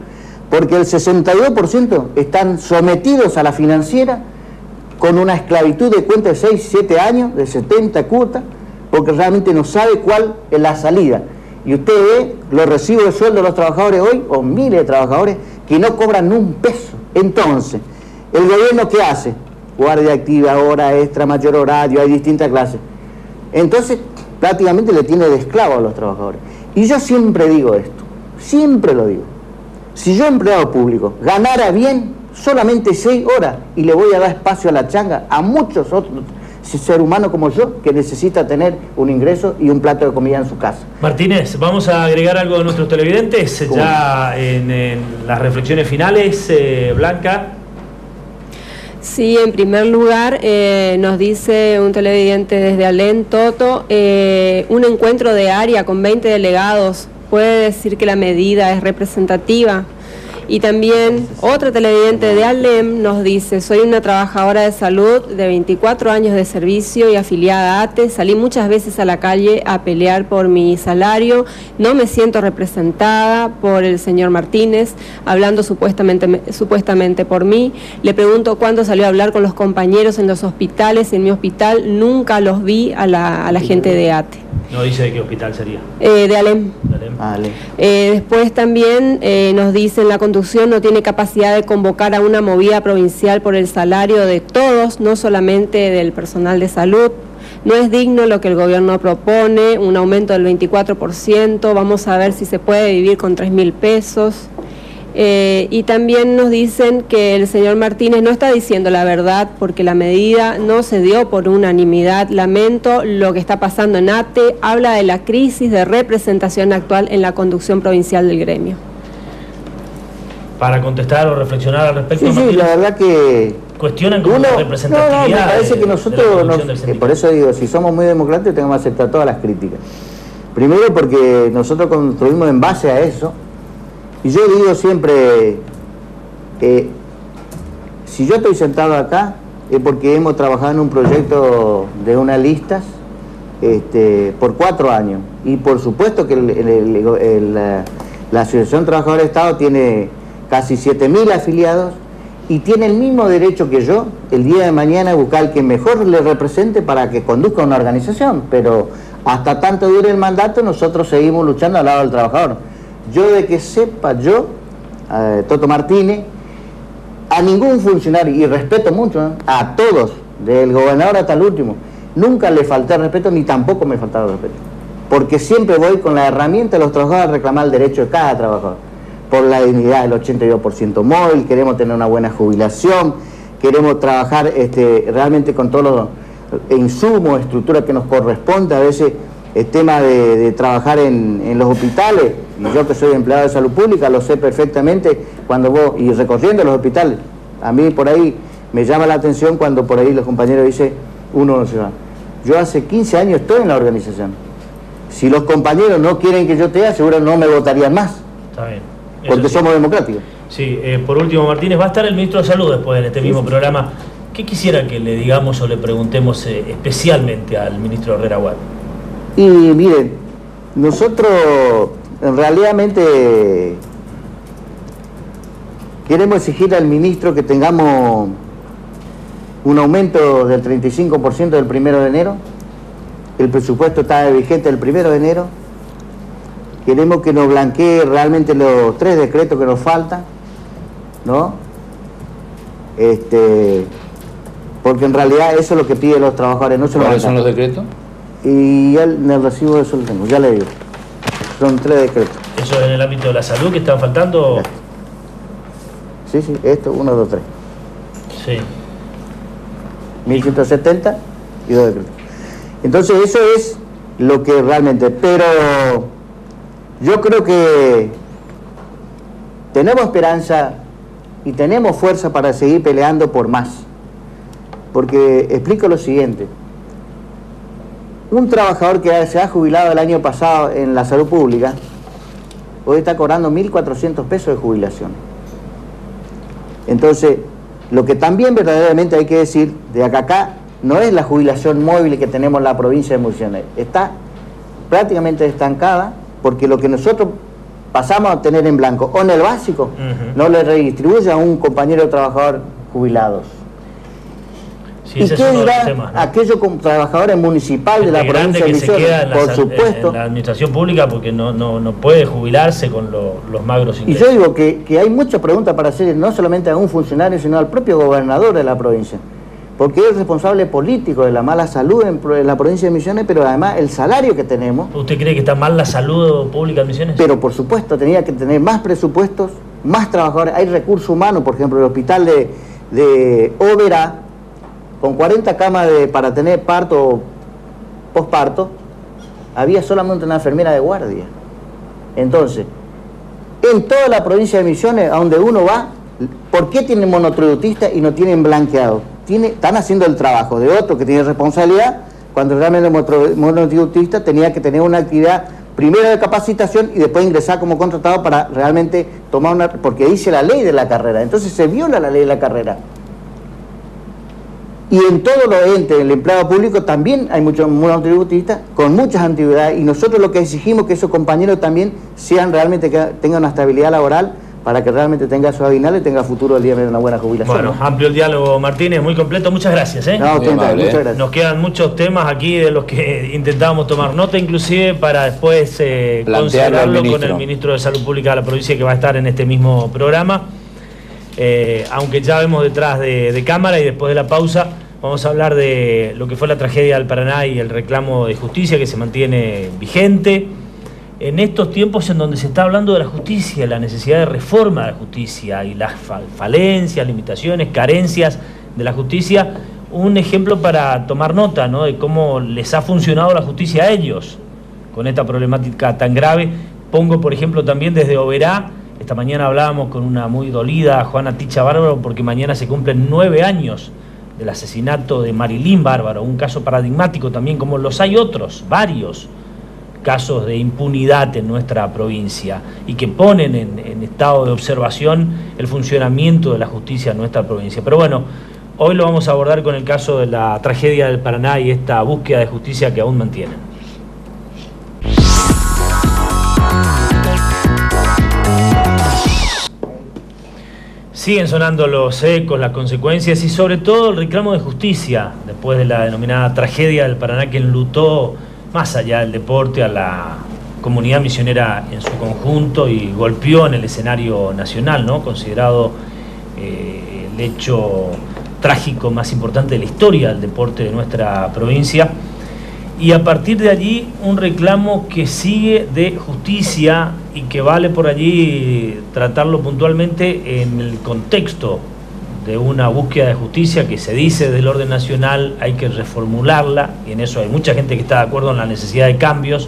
Porque el 62% están sometidos a la financiera con una esclavitud de cuenta de 6, 7 años, de 70 cuotas, porque realmente no sabe cuál es la salida. Y usted ve los recibos de sueldo de los trabajadores hoy, o miles de trabajadores, que no cobran un peso. Entonces, ¿el gobierno qué hace? Guardia activa, hora extra, mayor horario, hay distintas clases. Entonces, prácticamente le tiene de esclavo a los trabajadores. Y yo siempre digo esto, siempre lo digo. Si yo, empleado público, ganara bien, solamente 6 horas, y le voy a dar espacio a la changa a muchos otros seres humanos como yo, que necesita tener un ingreso y un plato de comida en su casa. Martínez, vamos a agregar algo de nuestros televidentes, ya en las reflexiones finales. Blanca. Sí, en primer lugar, nos dice un televidente desde Alén, Toto, un encuentro de área con 20 delegados, ¿puede decir que la medida es representativa? Y también otro televidente de Alem nos dice, soy una trabajadora de salud de 24 años de servicio y afiliada a ATE, salí muchas veces a la calle a pelear por mi salario, no me siento representada por el señor Martínez, hablando supuestamente por mí, le pregunto cuándo salió a hablar con los compañeros en los hospitales, en mi hospital nunca los vi a la gente de ATE. No dice de qué hospital sería. De Alem. Después también nos dicen la conducción no tiene capacidad de convocar a una movida provincial por el salario de todos, no solamente del personal de salud. No es digno lo que el gobierno propone, un aumento del 24%, vamos a ver si se puede vivir con 3.000 pesos. Y también nos dicen que el señor Martínez no está diciendo la verdad porque la medida no se dio por unanimidad. Lamento lo que está pasando en ATE. Habla de la crisis de representación actual en la conducción provincial del gremio. Para contestar o reflexionar al respecto, sí, la verdad que cuestionan como la representatividad. No, me parece que nosotros, por eso digo, si somos muy democráticos tenemos que aceptar todas las críticas. Primero porque nosotros construimos en base a eso. Y yo digo siempre, si yo estoy sentado acá es porque hemos trabajado en un proyecto de unas listas por 4 años. Y por supuesto que la Asociación Trabajadores de Estado tiene casi 7.000 afiliados y tiene el mismo derecho que yo el día de mañana a buscar al que mejor le represente para que conduzca una organización. Pero hasta tanto dure el mandato nosotros seguimos luchando al lado del trabajador. Yo de que sepa Toto Martínez, a ningún funcionario, y respeto mucho a todos, del gobernador hasta el último, nunca le falté respeto ni tampoco me faltaba respeto. Porque siempre voy con la herramienta de los trabajadores a reclamar el derecho de cada trabajador. Por la dignidad del 82% móvil, queremos tener una buena jubilación, queremos trabajar realmente con todos los insumos, estructuras que nos corresponde. A veces el tema de trabajar en los hospitales, y yo que soy empleado de salud pública lo sé perfectamente, cuando vos, y recorriendo los hospitales, a mí por ahí me llama la atención cuando por ahí los compañeros dicen, uno no se va. Yo hace 15 años estoy en la organización. Si los compañeros no quieren que yo esté, seguro no me votarían más. Está bien. Porque somos democráticos. Sí, por último, Martínez, va a estar el ministro de Salud después en este mismo programa. ¿Qué quisiera que le digamos o le preguntemos especialmente al ministro Herrera Wad? Y miren, nosotros realmente queremos exigir al ministro que tengamos un aumento del 35% del 1 de enero. El presupuesto está vigente el 1 de enero. Queremos que nos blanquee realmente los 3 decretos que nos faltan, ¿no? Porque en realidad eso es lo que piden los trabajadores. No se ¿Cuáles son los decretos? Y ya en el recibo eso lo tengo, ya le digo. Son 3 decretos. ¿Eso en el ámbito de la salud que están faltando? Sí, esto, 1, 2, 3. Sí. 1170 y 2 decretos. Entonces eso es lo que realmente... Pero yo creo que tenemos esperanza y tenemos fuerza para seguir peleando por más. Porque explico lo siguiente. Un trabajador que se ha jubilado el año pasado en la salud pública, hoy está cobrando 1.400 pesos de jubilación. Entonces, lo que también verdaderamente hay que decir, de acá no es la jubilación móvil que tenemos en la provincia de Misiones. Está prácticamente estancada porque lo que nosotros pasamos a tener en blanco o en el básico no le redistribuye a un compañero trabajador jubilados. Sí, ¿Y qué dirán aquellos trabajadores municipales de la provincia de Misiones? Por supuesto. En la administración pública porque no puede jubilarse con los magros ingresos. Y yo digo que hay muchas preguntas para hacer, no solamente a un funcionario, sino al propio gobernador de la provincia. Porque es responsable político de la mala salud en la provincia de Misiones, pero además el salario que tenemos... ¿Usted cree que está mal la salud pública en Misiones? Pero por supuesto, tenía que tener más presupuestos, más trabajadores. Hay recursos humanos, por ejemplo, el hospital de Oberá, con 40 camas para tener parto o posparto, había solamente una enfermera de guardia. Entonces, en toda la provincia de Misiones, a donde uno va, ¿por qué tienen monotributistas y no tienen blanqueado? Están haciendo el trabajo de otro que tiene responsabilidad, cuando realmente el monotributista tenía que tener una actividad primero de capacitación y después ingresar como contratado para realmente tomar porque dice la ley de la carrera. Entonces se viola la ley de la carrera. Y en todos los entes del empleado público también hay muchos monotributistas con muchas antigüedades, y nosotros lo que exigimos es que esos compañeros también realmente tengan una estabilidad laboral para que realmente tenga su aguinaldo y tenga futuro el día de una buena jubilación. Bueno, ¿no? Amplio el diálogo, Martínez, muy completo, muchas gracias. No, muchas gracias. Nos quedan muchos temas aquí de los que intentábamos tomar nota, inclusive para después considerarlo con el ministro de Salud Pública de la provincia, que va a estar en este mismo programa. Aunque ya vemos detrás de cámara, y después de la pausa vamos a hablar de lo que fue la tragedia del Paraná y el reclamo de justicia que se mantiene vigente. en estos tiempos en donde se está hablando de la justicia, la necesidad de reforma de la justicia y las falencias, limitaciones, carencias de la justicia, un ejemplo para tomar nota, ¿no?, de cómo les ha funcionado la justicia a ellos con esta problemática tan grave. Pongo, por ejemplo, también desde Oberá, esta mañana hablábamos con una muy dolida Juana Ticha Bárbaro, porque mañana se cumplen 9 años del asesinato de Marilyn Bárbaro, un caso paradigmático también, como los hay otros, varios casos de impunidad en nuestra provincia y que ponen en estado de observación el funcionamiento de la justicia en nuestra provincia. Pero bueno, hoy lo vamos a abordar con el caso de la tragedia del Paraná y esta búsqueda de justicia que aún mantienen. Siguen sonando los ecos, las consecuencias y sobre todo el reclamo de justicia después de la denominada tragedia del Paraná, que enlutó más allá del deporte a la comunidad misionera en su conjunto y golpeó en el escenario nacional, ¿no?, considerado el hecho trágico más importante de la historia del deporte de nuestra provincia. Y a partir de allí un reclamo que sigue de justicia y que vale por allí tratarlo puntualmente en el contexto de una búsqueda de justicia que se dice del orden nacional, hay que reformularla, y en eso hay mucha gente que está de acuerdo en la necesidad de cambios.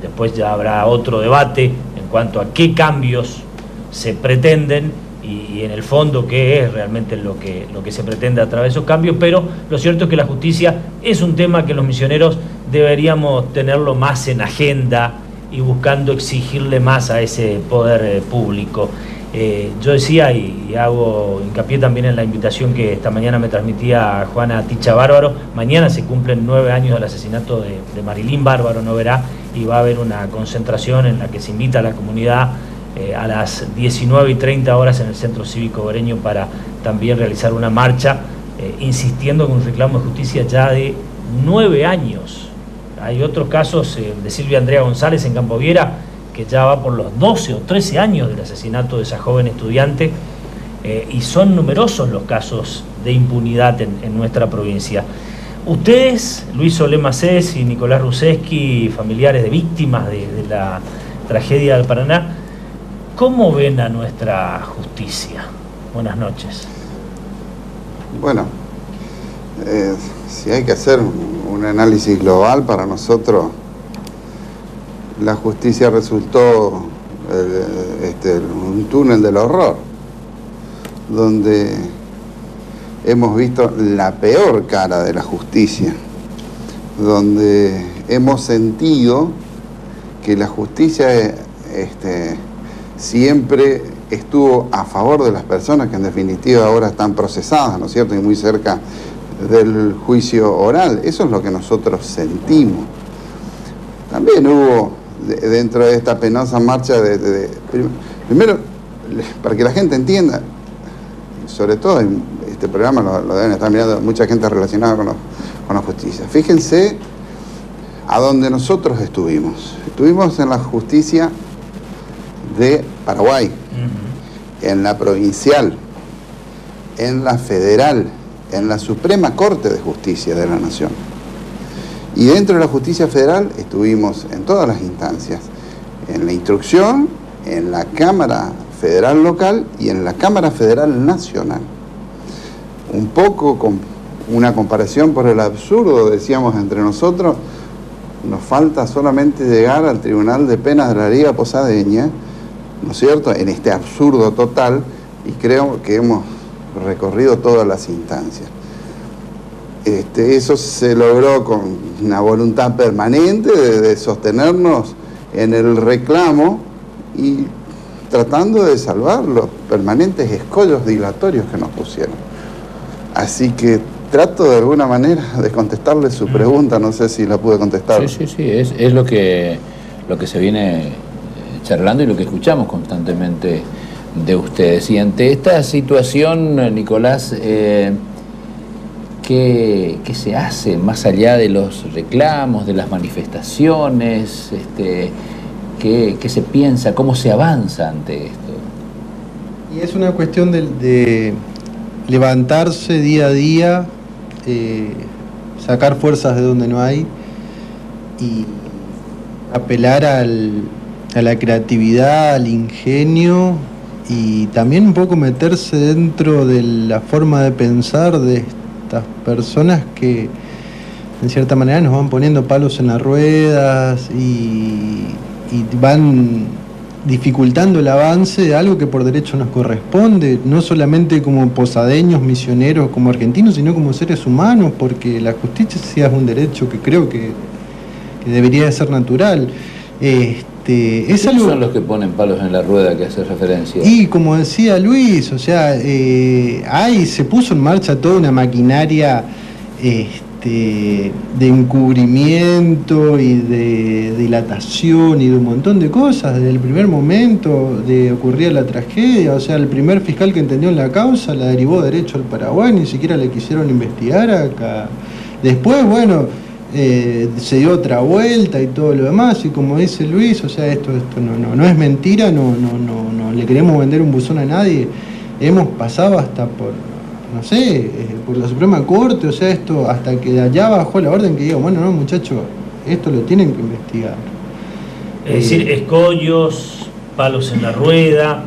Después ya habrá otro debate en cuanto a qué cambios se pretenden y en el fondo qué es realmente lo que se pretende a través de esos cambios, pero lo cierto es que la justicia es un tema que los misioneros deberíamos tenerlo más en agenda y buscando exigirle más a ese poder público. Yo decía, y hago hincapié también en la invitación que esta mañana me transmitía Juana Ticha Bárbaro, mañana se cumplen 9 años del asesinato de Marilyn Bárbaro en Oberá, y va a haber una concentración en la que se invita a la comunidad a las 19:30 horas en el Centro Cívico Obereño para también realizar una marcha, insistiendo con un reclamo de justicia ya de 9 años. Hay otros casos de Silvia Andrea González en Campo Viera, que ya va por los 12 o 13 años del asesinato de esa joven estudiante, y son numerosos los casos de impunidad en nuestra provincia. Ustedes, Luis Solé Macés y Nicolás Ruseski, familiares de víctimas de la tragedia del Paraná, ¿cómo ven a nuestra justicia? Buenas noches. Bueno, si hay que hacer un análisis global, para nosotros la justicia resultó un túnel del horror, donde hemos visto la peor cara de la justicia, donde hemos sentido que la justicia siempre estuvo a favor de las personas que en definitiva ahora están procesadas, ¿no es cierto?, y muy cerca del juicio oral. Eso es lo que nosotros sentimos. También hubo, dentro de esta penosa marcha, primero, para que la gente entienda, sobre todo en este programa lo deben estar mirando mucha gente relacionada con la justicia. Fíjense a donde nosotros estuvimos. Estuvimos en la justicia de Paraguay, en la provincial, en la federal, en la Suprema Corte de Justicia de la Nación. Y dentro de la justicia federal estuvimos en todas las instancias, en la instrucción, en la Cámara Federal Local y en la Cámara Federal Nacional. Un poco con una comparación por el absurdo, decíamos entre nosotros, nos falta solamente llegar al Tribunal de Penas de la Liga Posadeña, ¿no es cierto?, en este absurdo total, y creo que hemos recorrido todas las instancias. Eso se logró con una voluntad permanente de sostenernos en el reclamo y tratando de salvar los permanentes escollos dilatorios que nos pusieron. Así que trato de alguna manera de contestarle su pregunta, no sé si la pude contestar. Sí, es lo que se viene charlando y lo que escuchamos constantemente de ustedes. Y ante esta situación, Nicolás, ¿qué se hace más allá de los reclamos, de las manifestaciones? ¿Qué se piensa? ¿Cómo se avanza ante esto? Y es una cuestión de levantarse día a día, sacar fuerzas de donde no hay apelar a la creatividad, al ingenio y también un poco meterse dentro de la forma de pensar de estas personas que en cierta manera nos van poniendo palos en las ruedas y van dificultando el avance de algo que por derecho nos corresponde, no solamente como posadeños, misioneros, como argentinos, sino como seres humanos, porque la justicia es un derecho que creo que debería de ser natural. Es algo... son los que ponen palos en la rueda que hace referencia? Y como decía Luis, o sea, se puso en marcha toda una maquinaria de encubrimiento y de dilatación y de un montón de cosas desde el primer momento de ocurrir la tragedia. O sea, el primer fiscal que entendió en la causa la derivó derecho al Paraguay, ni siquiera le quisieron investigar acá. Después, bueno, se dio otra vuelta y todo lo demás, y como dice Luis, o sea, esto no es mentira, no le queremos vender un buzón a nadie. Hemos pasado hasta por, no sé, por la Suprema Corte, o sea, esto hasta que de allá bajó la orden que diga, bueno, no, muchachos, esto lo tienen que investigar. Es decir, escollos, palos en la rueda,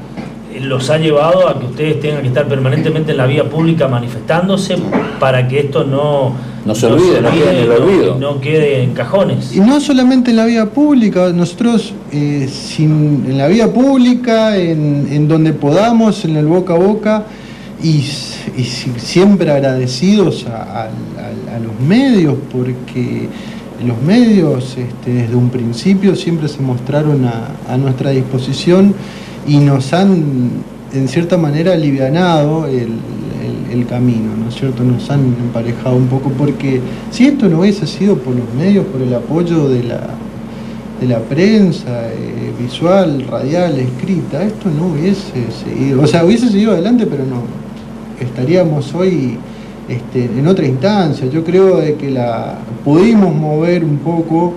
los ha llevado a que ustedes tengan que estar permanentemente en la vía pública manifestándose para que esto no se olvide, no quede en el olvido. No quede en cajones. Y no solamente en la vía pública, nosotros en la vía pública, en donde podamos, en el boca a boca, y siempre agradecidos a los medios, porque los medios desde un principio siempre se mostraron a nuestra disposición y nos han en cierta manera alivianado el camino, ¿no es cierto? Nos han emparejado un poco, porque si esto no hubiese sido por los medios, por el apoyo de la prensa visual, radial, escrita, esto no hubiese seguido, o sea, hubiese seguido adelante, pero no estaríamos hoy en otra instancia. Yo creo de que la pudimos mover un poco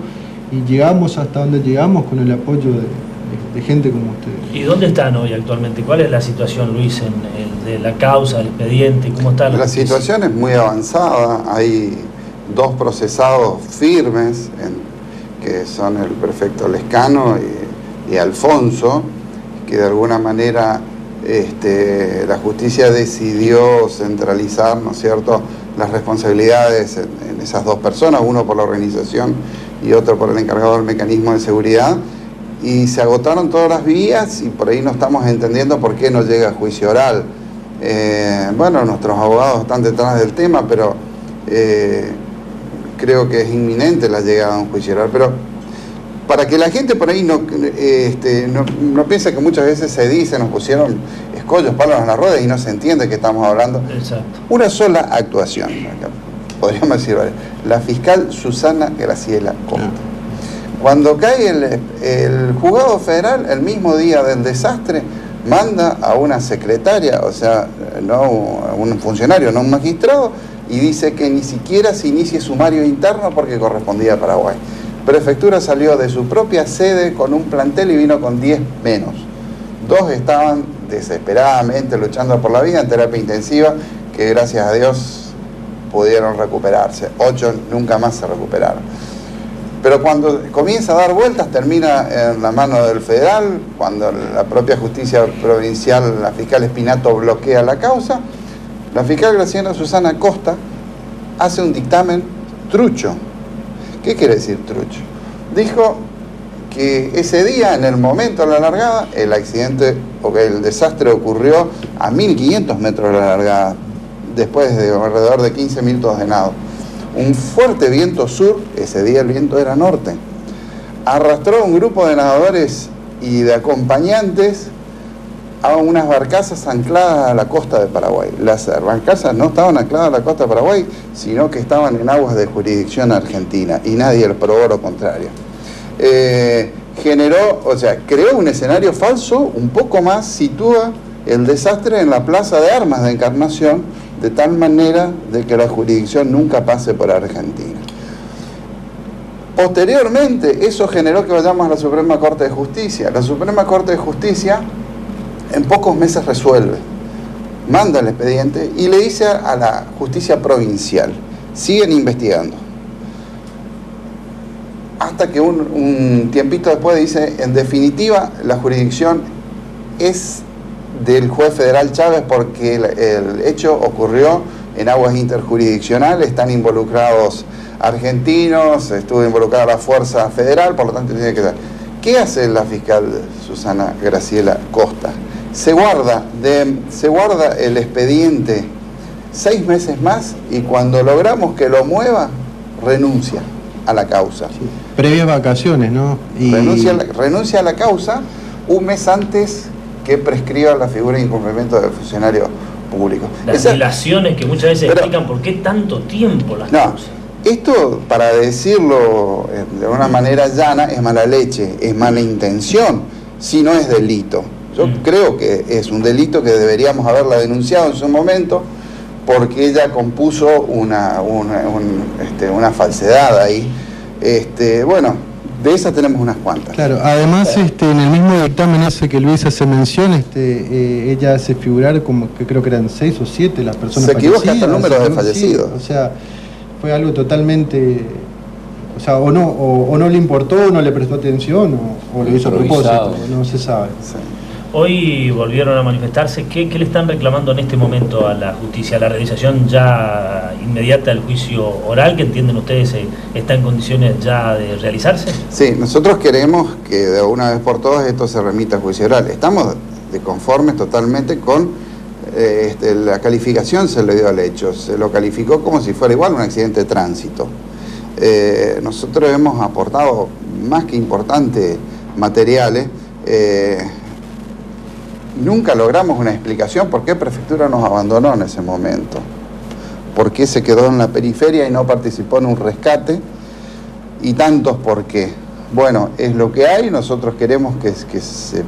y llegamos hasta donde llegamos con el apoyo de gente como ustedes. ¿Y dónde están hoy actualmente? ¿Cuál es la situación, Luis, de la causa, el expediente? ¿Cómo está la situación? Es muy avanzada. Hay 2 procesados firmes, que son el prefecto Lescano y Alfonso, que de alguna manera la justicia decidió centralizar, ¿no es cierto?, las responsabilidades en esas 2 personas, uno por la organización y otro por el encargado del mecanismo de seguridad. Y se agotaron todas las vías y por ahí no estamos entendiendo por qué no llega a juicio oral. Bueno, nuestros abogados están detrás del tema, pero creo que es inminente la llegada a un juicio oral. Pero para que la gente por ahí no piense que muchas veces se dice, nos pusieron escollos, palos en las ruedas y no se entiende de qué estamos hablando. Exacto. Una sola actuación, podríamos decir, ¿vale? La fiscal Susana Graciela Conte. Cuando cae el juzgado federal, el mismo día del desastre, manda a una secretaria, o sea, no a un funcionario, no un magistrado, y dice que ni siquiera se inicie sumario interno porque correspondía a Paraguay. Prefectura salió de su propia sede con un plantel y vino con 10 menos. 2 estaban desesperadamente luchando por la vida en terapia intensiva, que gracias a Dios pudieron recuperarse. 8 nunca más se recuperaron. Pero cuando comienza a dar vueltas, termina en la mano del federal, cuando la propia justicia provincial, la fiscal Espinato, bloquea la causa, la fiscal Graciela Susana Costa hace un dictamen trucho. ¿Qué quiere decir trucho? Dijo que ese día, en el momento de la largada, el accidente o que el desastre ocurrió a 1500 metros de la largada, después de alrededor de 15 minutos de nado. Un fuerte viento sur, ese día el viento era norte, arrastró un grupo de nadadores y de acompañantes a unas barcazas ancladas a la costa de Paraguay. Las barcazas no estaban ancladas a la costa de Paraguay, sino que estaban en aguas de jurisdicción argentina, y nadie les probó lo contrario. Creó un escenario falso, un poco más sitúa el desastre en la Plaza de Armas de Encarnación, de tal manera de que la jurisdicción nunca pase por Argentina. Posteriormente, eso generó que vayamos a la Suprema Corte de Justicia. La Suprema Corte de Justicia en pocos meses resuelve, manda el expediente y le dice a la justicia provincial, siguen investigando. hasta que un tiempito después dice, en definitiva, la jurisdicción es del juez federal Chávez porque el hecho ocurrió en aguas interjurisdiccionales, están involucrados argentinos, estuvo involucrada la Fuerza Federal, por lo tanto tiene que ser. ¿Qué hace la fiscal Susana Graciela Costa? Se guarda el expediente 6 meses más y cuando logramos que lo mueva, renuncia a la causa. Sí. Previas vacaciones, ¿no? Y... renuncia a la causa un mes antes que prescriba la figura de incumplimiento del funcionario público. Las dilaciones que muchas veces explican por qué tanto tiempo las causas. Esto, para decirlo de una manera llana, es mala leche, es mala intención, si no es delito. Yo creo que es un delito que deberíamos haberla denunciado en su momento, porque ella compuso una falsedad ahí. Bueno, de esas tenemos unas cuantas. Claro, además en el mismo dictamen ese que Luis hace mención, ella hace figurar como que creo que eran 6 o 7 las personas fallecidas. Se equivoca hasta el número de fallecidos. O sea, fue algo totalmente... O sea, o no le importó, o no le prestó atención, o lo hizo a propósito, no se sabe. Sí. Hoy volvieron a manifestarse. ¿Qué le están reclamando en este momento a la justicia? ¿La realización ya inmediata del juicio oral, que entienden ustedes está en condiciones ya de realizarse? Sí, nosotros queremos que de una vez por todas esto se remita a juicio oral. Estamos de conformes totalmente con la calificación se le dio al hecho. Se lo calificó como si fuera igual un accidente de tránsito. Nosotros hemos aportado más que importantes materiales. Nunca logramos una explicación por qué Prefectura nos abandonó en ese momento, por qué se quedó en la periferia y no participó en un rescate, y tantos por qué. Bueno, es lo que hay. Nosotros queremos que se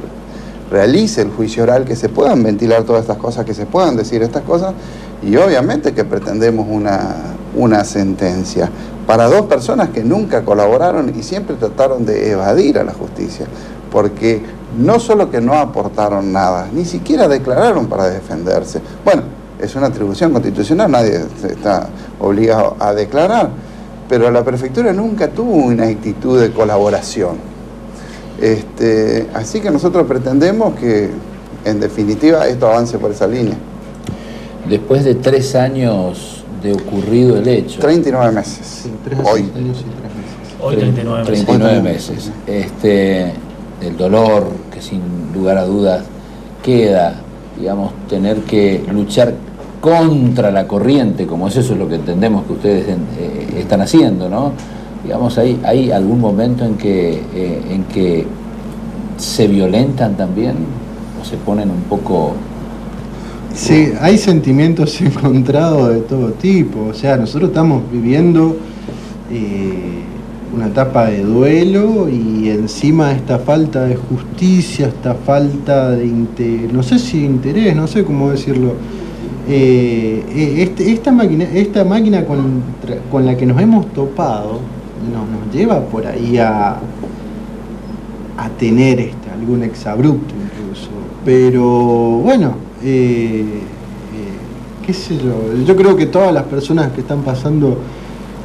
realice el juicio oral, que se puedan ventilar todas estas cosas, que se puedan decir estas cosas, y obviamente que pretendemos una sentencia para 2 personas que nunca colaboraron y siempre trataron de evadir a la justicia, porque no solo que no aportaron nada, ni siquiera declararon para defenderse. Bueno, es una atribución constitucional, nadie está obligado a declarar, pero la Prefectura nunca tuvo una actitud de colaboración. Así que nosotros pretendemos que, en definitiva, esto avance por esa línea. Después de 3 años de ocurrido el hecho. 39 meses. Sí, 3 hoy. años y 3 meses. Hoy 39 meses. 39 meses. El dolor que sin lugar a dudas queda, digamos, tener que luchar contra la corriente, como es eso es lo que entendemos que ustedes están haciendo, ¿no? Digamos, ¿hay algún momento en que se violentan también o se ponen un poco...? Sí, hay sentimientos encontrados de todo tipo. O sea, nosotros estamos viviendo una etapa de duelo y encima esta falta de justicia, esta falta de no sé si interés, no sé cómo decirlo. Esta máquina con la que nos hemos topado nos lleva por ahí a tener algún exabrupto incluso. Pero bueno, qué sé yo creo que todas las personas que están pasando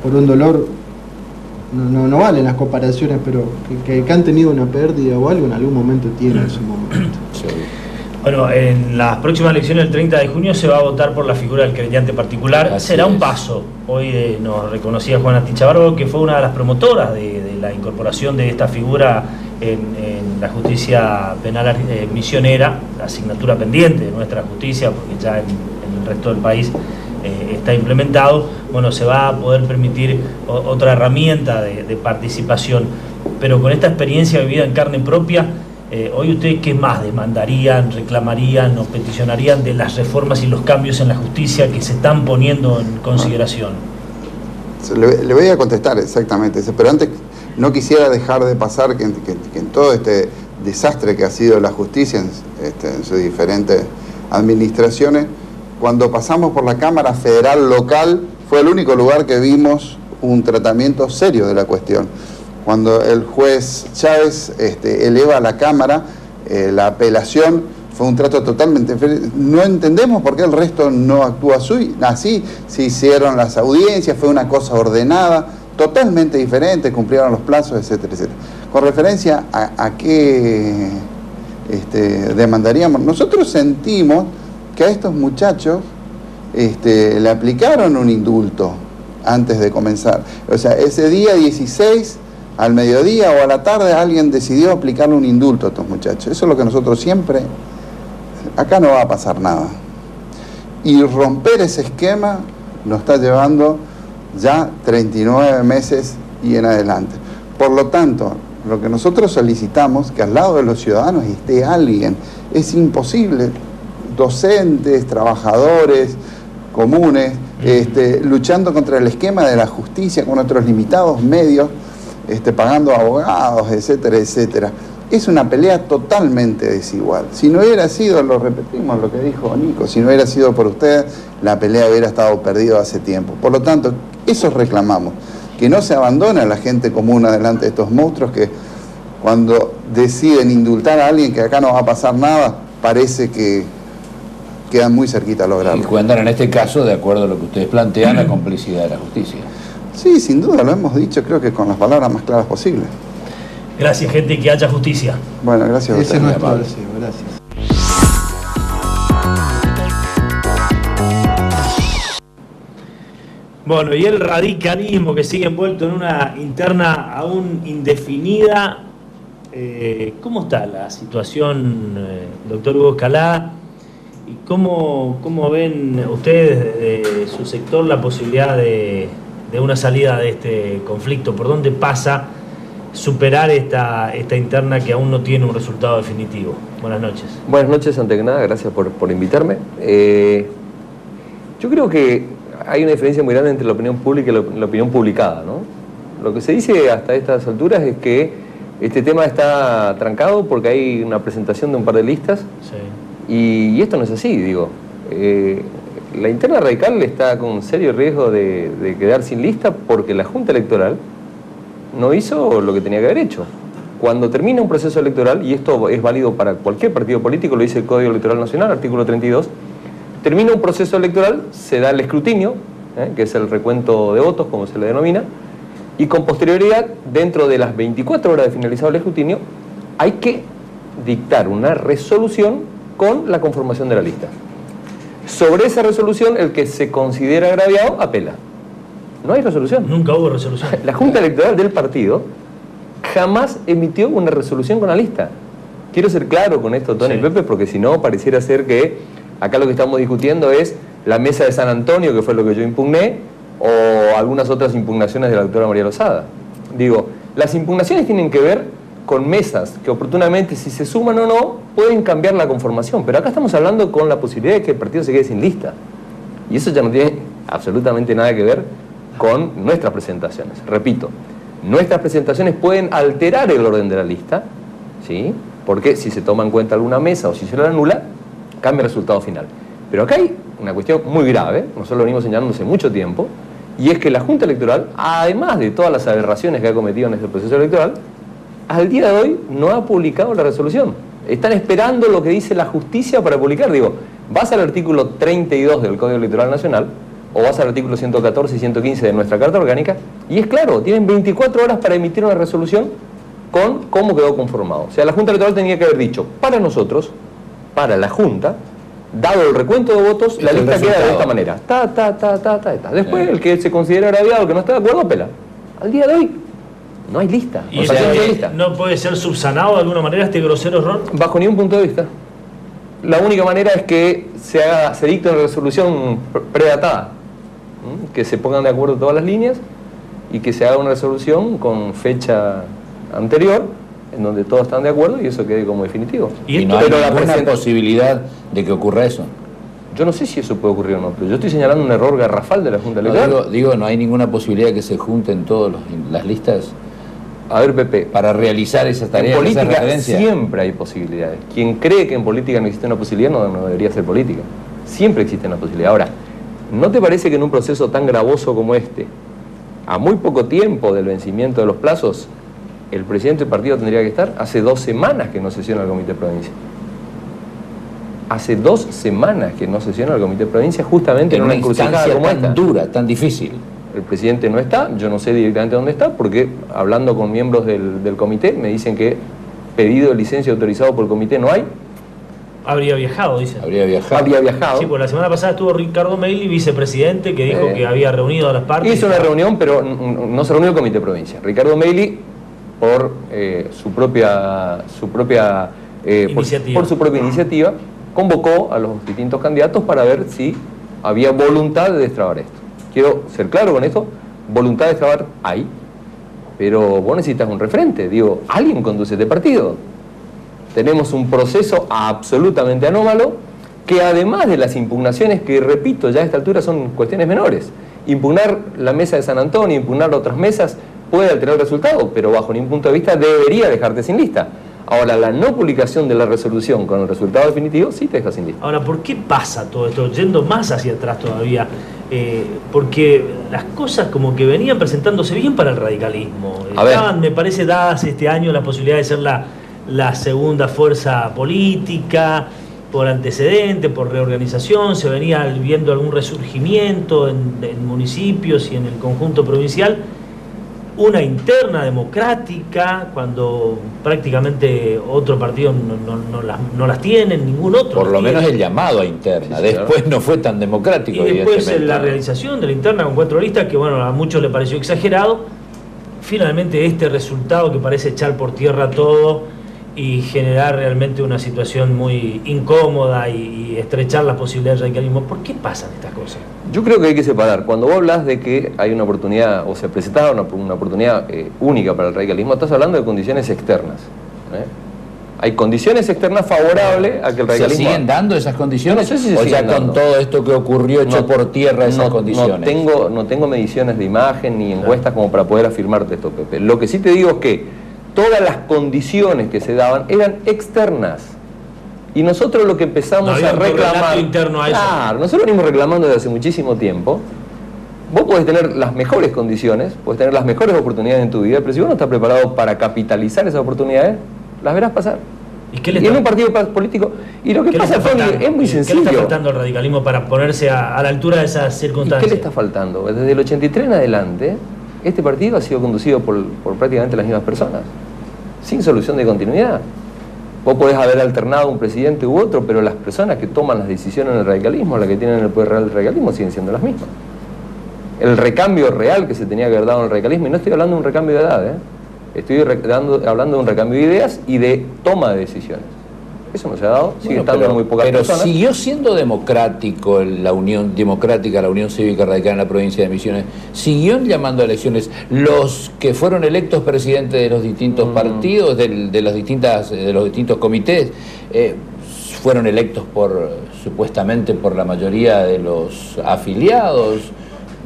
por un dolor no valen las comparaciones, pero que han tenido una pérdida o algo en algún momento tienen su momento. Sí. Bueno, en las próximas elecciones del 30 de junio se va a votar por la figura del querellante particular. Así será un es. paso. Hoy nos reconocía Juana Tichabargo, que fue una de las promotoras de la incorporación de esta figura en la justicia penal misionera, la asignatura pendiente de nuestra justicia, porque ya en el resto del país está implementado. Bueno, se va a poder permitir otra herramienta de participación, pero con esta experiencia vivida en carne propia, hoy ustedes ¿qué más demandarían, reclamarían o peticionarían de las reformas y los cambios en la justicia que se están poniendo en consideración? Le voy a contestar exactamente eso, pero antes no quisiera dejar de pasar que en todo este desastre que ha sido la justicia en sus diferentes administraciones, cuando pasamos por la Cámara Federal local, fue el único lugar que vimos un tratamiento serio de la cuestión. Cuando el juez Chávez eleva a la Cámara la apelación, fue un trato totalmente diferente. No entendemos por qué el resto no actúa así. Se hicieron las audiencias, fue una cosa ordenada, totalmente diferentes, cumplieron los plazos, etcétera, etcétera. Con referencia a qué demandaríamos, nosotros sentimos que a estos muchachos le aplicaron un indulto antes de comenzar. O sea, ese día 16, al mediodía o a la tarde, alguien decidió aplicarle un indulto a estos muchachos. Eso es lo que nosotros siempre... Acá no va a pasar nada. Y romper ese esquema nos está llevando ya 39 meses y en adelante. Por lo tanto, lo que nosotros solicitamos, que al lado de los ciudadanos esté alguien. Es imposible. Docentes, trabajadores comunes, luchando contra el esquema de la justicia con nuestros limitados medios, pagando abogados, etcétera, etcétera. Es una pelea totalmente desigual. Si no hubiera sido, lo repetimos lo que dijo Nico, si no hubiera sido por ustedes, la pelea hubiera estado perdida hace tiempo. Por lo tanto, eso reclamamos, que no se abandone a la gente común delante de estos monstruos que cuando deciden indultar a alguien que acá no va a pasar nada, parece que quedan muy cerquita a lograrlo. Y cuentan en este caso, de acuerdo a lo que ustedes plantean, la complicidad de la justicia. Sí, sin duda, lo hemos dicho, creo que con las palabras más claras posibles. Gracias, gente, y que haya justicia. Bueno, gracias a ustedes. Ese es nuestro deseo, gracias. Bueno, y el radicalismo que sigue envuelto en una interna aún indefinida. ¿Cómo está la situación, doctor Hugo Escalada? ¿Y cómo ven ustedes desde su sector la posibilidad de una salida de este conflicto? ¿Por dónde pasa superar esta interna que aún no tiene un resultado definitivo? Buenas noches. Buenas noches, antes que nada, gracias por invitarme. Yo creo que hay una diferencia muy grande entre la opinión pública y la opinión publicada, ¿no? Lo que se dice hasta estas alturas es que este tema está trancado porque hay una presentación de un par de listas. Sí. Y esto no es así, digo. La interna radical está con serio riesgo de quedar sin lista porque la Junta Electoral no hizo lo que tenía que haber hecho. Cuando termina un proceso electoral, y esto es válido para cualquier partido político, lo dice el Código Electoral Nacional, artículo 32, termina un proceso electoral, se da el escrutinio, que es el recuento de votos, como se le denomina, y con posterioridad, dentro de las 24 horas de finalizado el escrutinio, hay que dictar una resolución con la conformación de la lista. Sobre esa resolución, el que se considera agraviado apela. No hay resolución. Nunca hubo resolución. La Junta Electoral del partido jamás emitió una resolución con la lista. Quiero ser claro con esto, Tony y Pepe, porque si no, pareciera ser que acá lo que estamos discutiendo es la mesa de San Antonio, que fue lo que yo impugné, o algunas otras impugnaciones de la doctora María Lozada. Digo, las impugnaciones tienen que ver con mesas que oportunamente, si se suman o no, pueden cambiar la conformación. Pero acá estamos hablando con la posibilidad de que el partido se quede sin lista. Y eso ya no tiene absolutamente nada que ver con nuestras presentaciones. Repito, nuestras presentaciones pueden alterar el orden de la lista, ¿sí? Porque si se toma en cuenta alguna mesa o si se la anula, cambia el resultado final. Pero acá hay una cuestión muy grave, nosotros lo venimos señalando hace mucho tiempo, y es que la Junta Electoral, además de todas las aberraciones que ha cometido en este proceso electoral, al día de hoy no ha publicado la resolución. Están esperando lo que dice la justicia para publicar. Digo, vas al artículo 32 del Código Electoral Nacional, o vas al artículo 114 y 115 de nuestra Carta Orgánica, y es claro, tienen 24 horas para emitir una resolución con cómo quedó conformado. O sea, la Junta Electoral tenía que haber dicho, para nosotros, para la Junta, dado el recuento de votos, la lista queda de esta manera. Después, el que se considera agraviado, que no está de acuerdo, apela. Al día de hoy, no hay lista. ¿Y no puede ser subsanado de alguna manera este grosero error? Bajo ningún punto de vista. La única manera es que se dicte una resolución predatada, que se pongan de acuerdo todas las líneas y que se haga una resolución con fecha anterior, en donde todos están de acuerdo y eso quede como definitivo. ¿Y no hay ninguna posibilidad de que ocurra eso? Yo no sé si eso puede ocurrir o no, pero yo estoy señalando un error garrafal de la Junta Electoral. Digo, ¿no hay ninguna posibilidad de que se junten todas las listas? A ver, Pepe, para realizar esas tareas. En política siempre hay posibilidades. Quien cree que en política no existe una posibilidad no debería ser política. Siempre existe una posibilidad. Ahora, ¿no te parece que en un proceso tan gravoso como este, a muy poco tiempo del vencimiento de los plazos, el presidente del partido tendría que estar? Hace 2 semanas que no sesiona el Comité de Provincia. Hace 2 semanas que no sesiona el Comité de Provincia justamente en una instancia como tan esta. Dura, tan difícil. el presidente no está, yo no sé directamente dónde está, porque hablando con miembros del comité me dicen que pedido de licencia autorizado por el comité no hay. Habría viajado, dicen. Habría viajado. Sí, pues la semana pasada estuvo Ricardo Meili, vicepresidente, que dijo que había reunido a las partes. Hizo una reunión, pero no se reunió el comité de provincia. Ricardo Meili, por su propia iniciativa, convocó a los distintos candidatos para ver si había voluntad de destrabar esto. Quiero ser claro con esto, voluntad de destrabar hay, pero vos necesitas un referente. Digo, alguien conduce este partido. Tenemos un proceso absolutamente anómalo que, además de las impugnaciones que, repito, ya a esta altura son cuestiones menores, impugnar la mesa de San Antonio, impugnar otras mesas puede alterar el resultado, pero bajo ningún punto de vista debería dejarte sin lista. Ahora, la no publicación de la resolución con el resultado definitivo sí te deja sin lista. Ahora, ¿por qué pasa todo esto? Yendo más hacia atrás todavía, porque las cosas como que venían presentándose bien para el radicalismo. Estaban, me parece, dadas este año la posibilidad de ser la segunda fuerza política, por antecedente, por reorganización, se venía viendo algún resurgimiento en municipios y en el conjunto provincial, una interna democrática, cuando prácticamente otro partido no las tiene, ningún otro. Por lo menos el llamado a interna, sí, después claro. No fue tan democrático. Y después la realización de la interna con 4 listas, que bueno, a muchos le pareció exagerado. Finalmente este resultado que parece echar por tierra todo y generar realmente una situación muy incómoda y estrechar las posibilidades del radicalismo. ¿Por qué pasan estas cosas? Yo creo que hay que separar. Cuando vos hablas de que hay una oportunidad, o se presentaba una oportunidad única para el radicalismo, estás hablando de condiciones externas. Hay condiciones externas favorables a que el radicalismo... ¿Se siguen dando esas condiciones? No sé si se o ya con todo esto que ocurrió echó por tierra esas condiciones. No tengo mediciones de imagen ni encuestas como para poder afirmarte esto, Pepe. Lo que sí te digo es que todas las condiciones que se daban eran externas. Y nosotros lo que empezamos a reclamar... interno a eso. Claro, nosotros venimos reclamando desde hace muchísimo tiempo. Vos podés tener las mejores condiciones, podés tener las mejores oportunidades en tu vida, pero si vos no estás preparado para capitalizar esas oportunidades, las verás pasar. ¿Y en un partido político... Y lo que pasa, Tony, es muy sencillo. ¿Qué le está faltando al radicalismo para ponerse a la altura de esas circunstancias? ¿Y qué le está faltando? Desde el 83 en adelante, este partido ha sido conducido por prácticamente las mismas personas, sin solución de continuidad. Vos podés haber alternado un presidente u otro, pero las personas que toman las decisiones en el radicalismo, las que tienen el poder real del radicalismo, siguen siendo las mismas. El recambio real que se tenía que haber dado en el radicalismo, y no estoy hablando de un recambio de edad, estoy hablando de un recambio de ideas y de toma de decisiones. Eso no se ha dado, sigue estando en muy pocas personas. Pero siguió siendo democrático la Unión Democrática, la Unión Cívica Radical en la provincia de Misiones. Siguieron llamando a elecciones los que fueron electos presidentes de los distintos partidos, de los distintos comités, fueron electos supuestamente por la mayoría de los afiliados.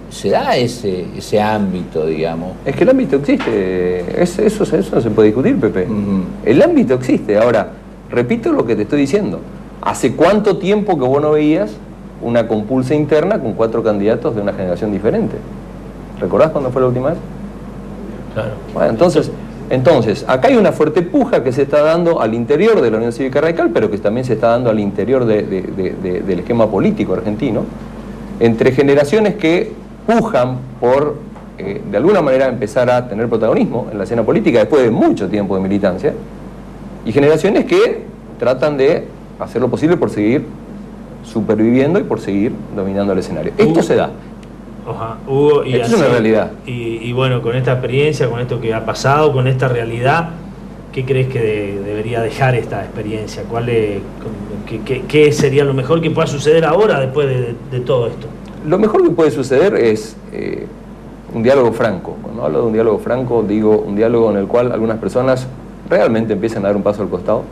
¿Se da ese ámbito, digamos? Es que el ámbito existe, eso no se puede discutir, Pepe. El ámbito existe. Ahora, repito lo que te estoy diciendo. ¿Hace cuánto tiempo que vos no veías una compulsa interna con 4 candidatos de una generación diferente? ¿Recordás cuándo fue la última vez? Claro. Bueno, entonces, acá hay una fuerte puja que se está dando al interior de la Unión Cívica Radical, pero que también se está dando al interior del esquema político argentino, entre generaciones que pujan por, de alguna manera, empezar a tener protagonismo en la escena política después de mucho tiempo de militancia, y generaciones que tratan de hacer lo posible por seguir superviviendo y por seguir dominando el escenario. Esto se da. Esto es una realidad. Y bueno, con esta experiencia, con esto que ha pasado, con esta realidad, ¿qué crees que debería dejar esta experiencia? ¿Qué sería lo mejor que pueda suceder ahora después de todo esto? Lo mejor que puede suceder es un diálogo franco. Cuando hablo de un diálogo franco, digo un diálogo en el cual algunas personas realmente empiezan a dar un paso al costado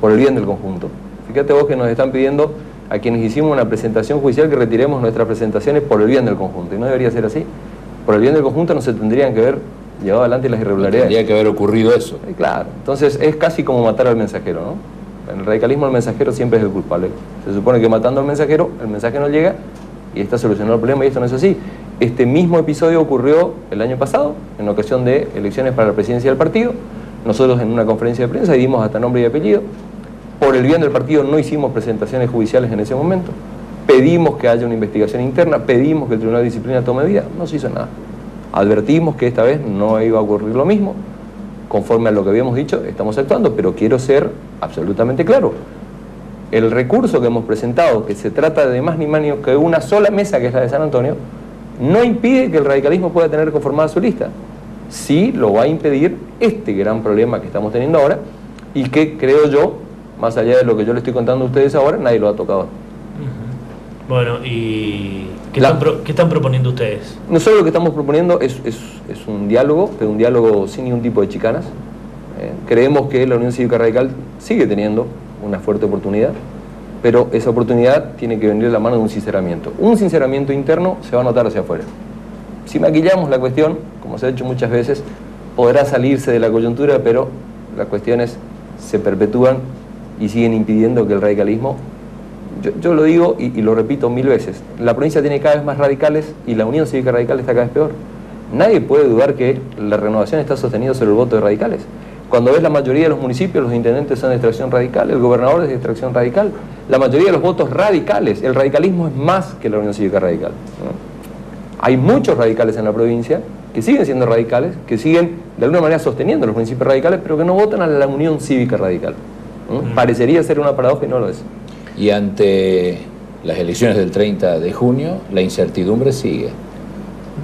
por el bien del conjunto. Fíjate vos que nos están pidiendo a quienes hicimos una presentación judicial que retiremos nuestras presentaciones por el bien del conjunto, y no debería ser así. Por el bien del conjunto no se tendrían que haber llevado adelante las irregularidades. Tendría que haber ocurrido eso. Claro, entonces es casi como matar al mensajero, ¿no? En el radicalismo el mensajero siempre es el culpable. Se supone que matando al mensajero, el mensaje no llega y está solucionado el problema, y esto no es así. Este mismo episodio ocurrió el año pasado, en ocasión de elecciones para la presidencia del partido. Nosotros en una conferencia de prensa dimos hasta nombre y apellido. Por el bien del partido no hicimos presentaciones judiciales en ese momento. pedimos que haya una investigación interna, pedimos que el Tribunal de Disciplina tome medidas, no se hizo nada. Advertimos que esta vez no iba a ocurrir lo mismo, conforme a lo que habíamos dicho, estamos actuando, pero quiero ser absolutamente claro. El recurso que hemos presentado, que se trata de más ni menos que una sola mesa, que es la de San Antonio, no impide que el radicalismo pueda tener conformada su lista. Sí lo va a impedir este gran problema que estamos teniendo ahora y que, creo yo, más allá de lo que yo le estoy contando a ustedes ahora, nadie lo ha tocado. Bueno, ¿y qué están proponiendo ustedes? Nosotros lo que estamos proponiendo es un diálogo, pero un diálogo sin ningún tipo de chicanas. Creemos que la Unión Cívica Radical sigue teniendo una fuerte oportunidad, pero esa oportunidad tiene que venir de la mano de un sinceramiento. Un sinceramiento interno se va a notar hacia afuera. Si maquillamos la cuestión, como se ha hecho muchas veces, podrá salirse de la coyuntura, pero las cuestiones se perpetúan y siguen impidiendo que el radicalismo... Yo lo digo y lo repito 1000 veces, la provincia tiene cada vez más radicales y la Unión Cívica Radical está cada vez peor. Nadie puede dudar que la renovación está sostenida sobre el voto de radicales. Cuando ves la mayoría de los municipios, los intendentes son de extracción radical, el gobernador es de extracción radical, la mayoría de los votos radicales, el radicalismo es más que la Unión Cívica Radical, ¿no? Hay muchos radicales en la provincia que siguen siendo radicales, que siguen de alguna manera sosteniendo los principios radicales, pero que no votan a la Unión Cívica Radical, ¿no? Parecería ser una paradoja y no lo es. Y ante las elecciones del 30 de junio, la incertidumbre sigue.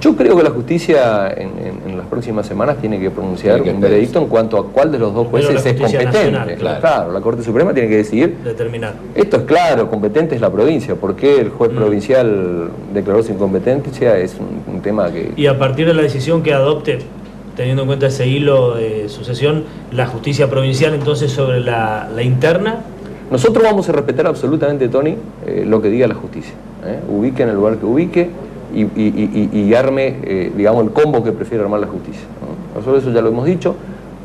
Yo creo que la justicia en las próximas semanas tiene que pronunciar un veredicto en cuanto a cuál de los dos jueces es competente. Nacional, claro, la Corte Suprema tiene que decidir. Determinar. Esto es claro, competente es la provincia. ¿Por qué el juez provincial declaró su incompetencia? Es un tema que... Y a partir de la decisión que adopte, teniendo en cuenta ese hilo de sucesión, la justicia provincial entonces sobre la interna... Nosotros vamos a respetar absolutamente, Tony, lo que diga la justicia. Ubique en el lugar que ubique y arme, digamos, el combo que prefiere armar la justicia, ¿no? Nosotros eso ya lo hemos dicho.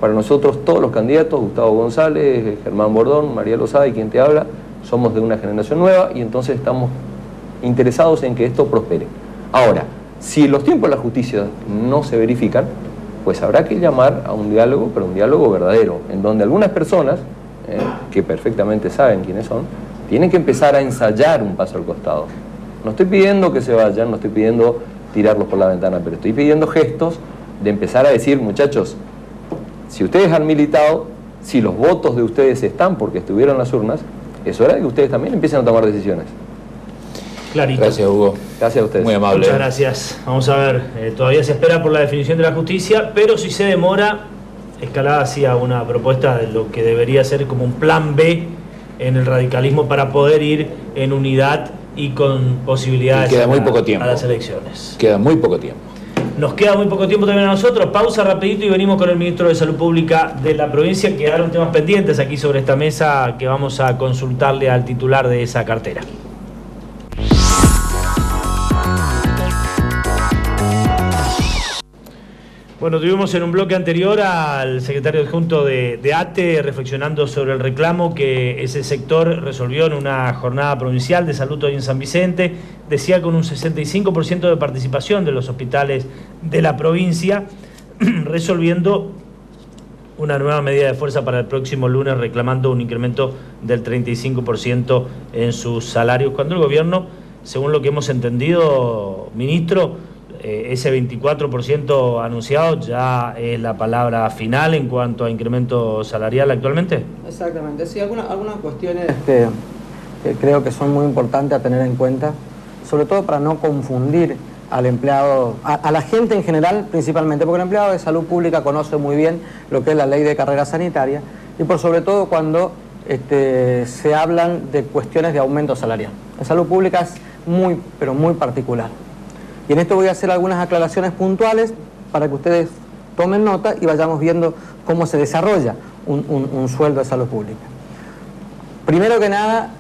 Para nosotros todos los candidatos, Gustavo González, Germán Bordón, María Lozada y quien te habla, somos de una generación nueva y entonces estamos interesados en que esto prospere. Ahora, si los tiempos de la justicia no se verifican, pues habrá que llamar a un diálogo, pero un diálogo verdadero, en donde algunas personas... que perfectamente saben quiénes son, tienen que empezar a ensayar un paso al costado. No estoy pidiendo que se vayan, no estoy pidiendo tirarlos por la ventana, pero estoy pidiendo gestos de empezar a decir, muchachos, si ustedes han militado, si los votos de ustedes están porque estuvieron en las urnas, es hora de que ustedes también empiecen a tomar decisiones. Clarito. Gracias, Hugo. Gracias a ustedes. Muy amable. Muchas gracias. Vamos a ver, todavía se espera por la definición de la justicia, pero si se demora... Escalada hacía una propuesta de lo que debería ser como un plan B en el radicalismo para poder ir en unidad y con posibilidades queda muy poco tiempo. A las elecciones. Queda muy poco tiempo. Nos queda muy poco tiempo también a nosotros. Pausa rapidito y venimos con el ministro de Salud Pública de la provincia. Quedaron temas pendientes aquí sobre esta mesa que vamos a consultarle al titular de esa cartera. Bueno, tuvimos en un bloque anterior al secretario adjunto de ATE reflexionando sobre el reclamo que ese sector resolvió en una jornada provincial de salud hoy en San Vicente. Decía con un 65% de participación de los hospitales de la provincia, resolviendo una nueva medida de fuerza para el próximo lunes, reclamando un incremento del 35% en sus salarios, cuando el gobierno, según lo que hemos entendido, ministro, ese 24% anunciado ya es la palabra final en cuanto a incremento salarial actualmente. Exactamente, sí, algunas cuestiones que creo que son muy importantes a tener en cuenta, sobre todo para no confundir al empleado, a la gente en general principalmente, porque el empleado de salud pública conoce muy bien lo que es la ley de carrera sanitaria y por sobre todo cuando se hablan de cuestiones de aumento salarial. La salud pública es muy, pero muy particular. Y en esto voy a hacer algunas aclaraciones puntuales para que ustedes tomen nota y vayamos viendo cómo se desarrolla un sueldo de salud pública. Primero que nada,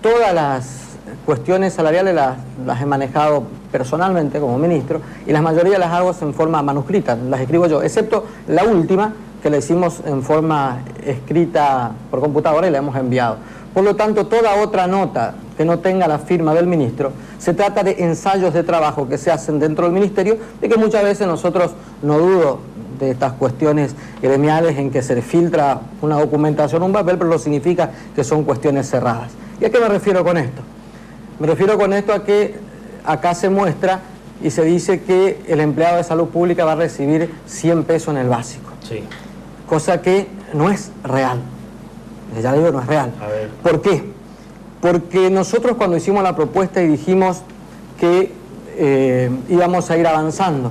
todas las cuestiones salariales las he manejado personalmente como ministro y la mayoría las hago en forma manuscrita, las escribo yo, excepto la última que la hicimos en forma escrita por computadora y la hemos enviado. Por lo tanto, toda otra nota que no tenga la firma del ministro, se trata de ensayos de trabajo que se hacen dentro del ministerio, de que muchas veces nosotros, no dudo de estas cuestiones gremiales en que se filtra una documentación, un papel, pero no significa que son cuestiones cerradas. ¿Y a qué me refiero con esto? Me refiero con esto a que acá se muestra y se dice que el empleado de salud pública va a recibir 100 pesos en el básico. Sí. Cosa que no es real. Ya le digo, no es real. A ver. ¿Por qué? Porque nosotros cuando hicimos la propuesta y dijimos que íbamos a ir avanzando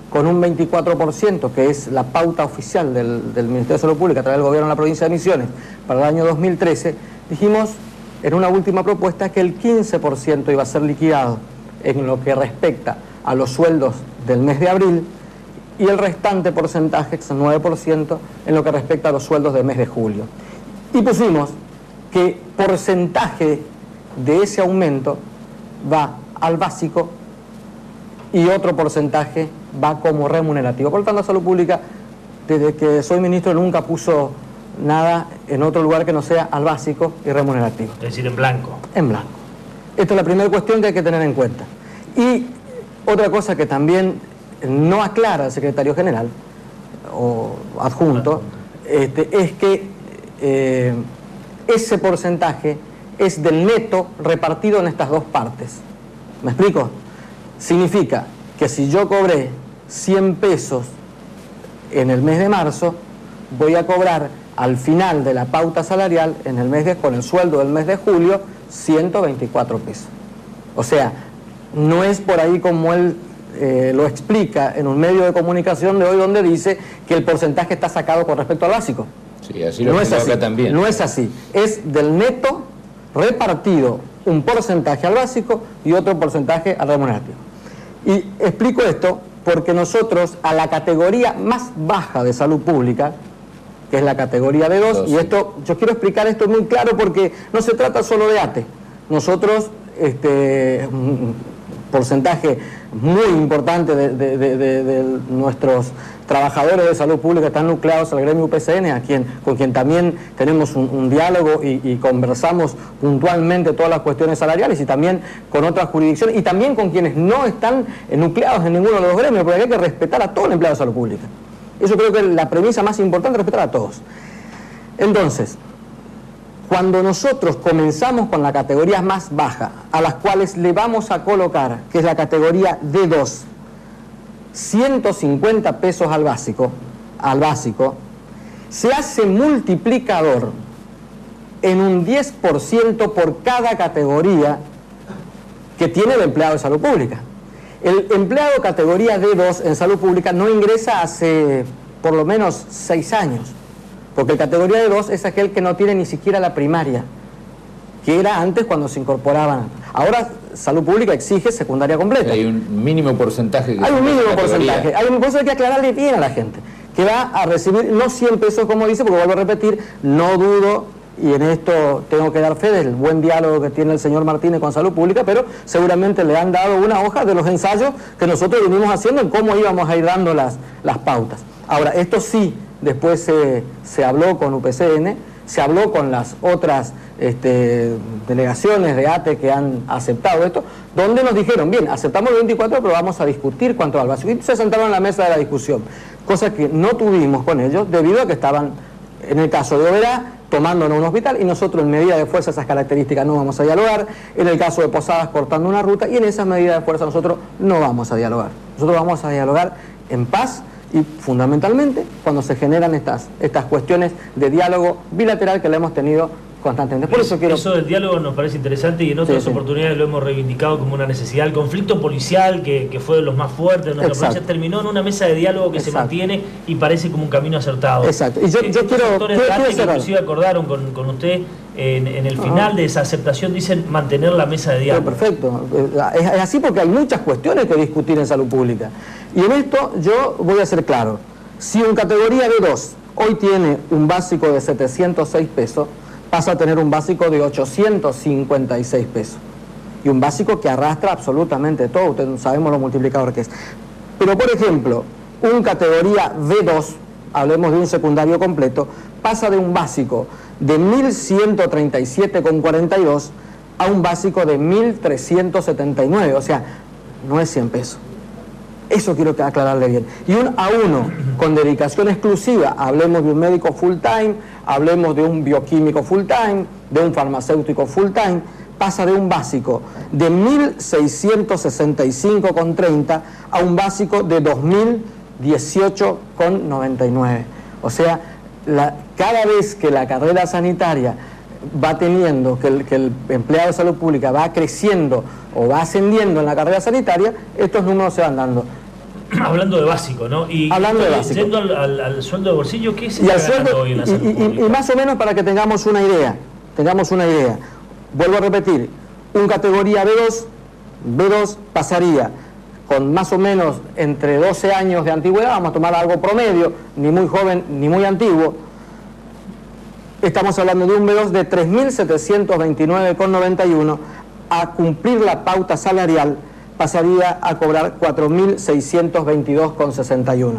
con un 24%, que es la pauta oficial del Ministerio de Salud Pública a través del gobierno de la provincia de Misiones para el año 2013, dijimos en una última propuesta que el 15% iba a ser liquidado en lo que respecta a los sueldos del mes de abril y el restante porcentaje, que es el 9%, en lo que respecta a los sueldos del mes de julio. Y pusimos que porcentaje de ese aumento va al básico y otro porcentaje va como remunerativo. Por lo tanto, la salud pública, desde que soy ministro, nunca puso nada en otro lugar que no sea al básico y remunerativo. Es decir, en blanco. En blanco. Esta es la primera cuestión que hay que tener en cuenta. Y otra cosa que también no aclara el secretario general o adjunto, es que ese porcentaje es del neto repartido en estas dos partes. ¿Me explico? Significa que si yo cobré 100 pesos en el mes de marzo, voy a cobrar al final de la pauta salarial, con el sueldo del mes de julio, 124 pesos. O sea, no es por ahí como él lo explica en un medio de comunicación de hoy, donde dice que el porcentaje está sacado con respecto al básico. Sí, así lo tengo acá también. No es así. Es del neto repartido un porcentaje al básico y otro porcentaje al remunerativo. Y explico esto porque nosotros a la categoría más baja de salud pública, que es la categoría de 2, y esto, yo quiero explicar esto muy claro porque no se trata solo de ATE. Nosotros, un porcentaje muy importante de nuestros trabajadores de salud pública están nucleados al gremio UPCN, con quien también tenemos un diálogo y conversamos puntualmente todas las cuestiones salariales, y también con otras jurisdicciones, y también con quienes no están nucleados en ninguno de los gremios, porque hay que respetar a todo el empleado de salud pública. Eso creo que es la premisa más importante, respetar a todos. Entonces, cuando nosotros comenzamos con la categoría más baja, a las cuales le vamos a colocar, que es la categoría D2, 150 pesos al básico, se hace multiplicador en un 10% por cada categoría que tiene el empleado de salud pública. El empleado categoría D2 en salud pública no ingresa hace por lo menos 6 años, porque el categoría D2 es aquel que no tiene ni siquiera la primaria, que era antes cuando se incorporaban. Ahora salud pública exige secundaria completa. Hay un mínimo porcentaje. Hay un mínimo porcentaje. Hay un porcentaje que aclararle bien a la gente, que va a recibir no 100 pesos como dice, porque vuelvo a repetir, no dudo, y en esto tengo que dar fe del buen diálogo que tiene el señor Martínez con salud pública, pero seguramente le han dado una hoja de los ensayos que nosotros venimos haciendo en cómo íbamos a ir dando las pautas. Ahora, esto sí, después se habló con UPCN, se habló con las otras delegaciones de ATE que han aceptado esto, donde nos dijeron, bien, aceptamos el 24, pero vamos a discutir cuánto al básico. Y se sentaron en la mesa de la discusión, cosa que no tuvimos con ellos, debido a que estaban, en el caso de Oberá, tomándonos un hospital, y nosotros en medida de fuerza esas características no vamos a dialogar, en el caso de Posadas cortando una ruta, y en esas medidas de fuerza nosotros no vamos a dialogar. Nosotros vamos a dialogar en paz, y fundamentalmente cuando se generan estas cuestiones de diálogo bilateral que le hemos tenido constantemente. Por eso del diálogo nos parece interesante, y en otras oportunidades lo hemos reivindicado como una necesidad. El conflicto policial, que fue de los más fuertes de nuestra provincia, terminó en una mesa de diálogo que se mantiene y parece como un camino acertado. Exacto. Y yo quiero que inclusive acordaron con usted en el final de esa aceptación, dicen mantener la mesa de diálogo. Perfecto. Es así porque hay muchas cuestiones que discutir en salud pública. Y en esto yo voy a ser claro. Si un categoría B2 hoy tiene un básico de 706 pesos, pasa a tener un básico de 856 pesos. Y un básico que arrastra absolutamente todo, ustedes sabemos lo multiplicador que es. Pero, por ejemplo, un categoría B2, hablemos de un secundario completo, pasa de un básico de 1.137,42 a un básico de 1.379, o sea, no es 100 pesos. Eso quiero aclararle bien. Y un A1 con dedicación exclusiva, hablemos de un médico full time, hablemos de un bioquímico full time, de un farmacéutico full time, pasa de un básico de 1.665,30 a un básico de 2.018,99. O sea, cada vez que la carrera sanitaria va teniendo, que el empleado de salud pública va creciendo o va ascendiendo en la carrera sanitaria, estos números se van dando. Hablando de básico, ¿no? Y hablando de básico. Yendo al sueldo de bolsillo, ¿qué se está ganando hoy en la salud pública? Y más o menos para que tengamos una idea, vuelvo a repetir, un categoría B2 pasaría con más o menos entre 12 años de antigüedad, vamos a tomar algo promedio, ni muy joven ni muy antiguo, estamos hablando de un B2 de 3.729,91, a cumplir la pauta salarial pasaría a cobrar 4.622,61.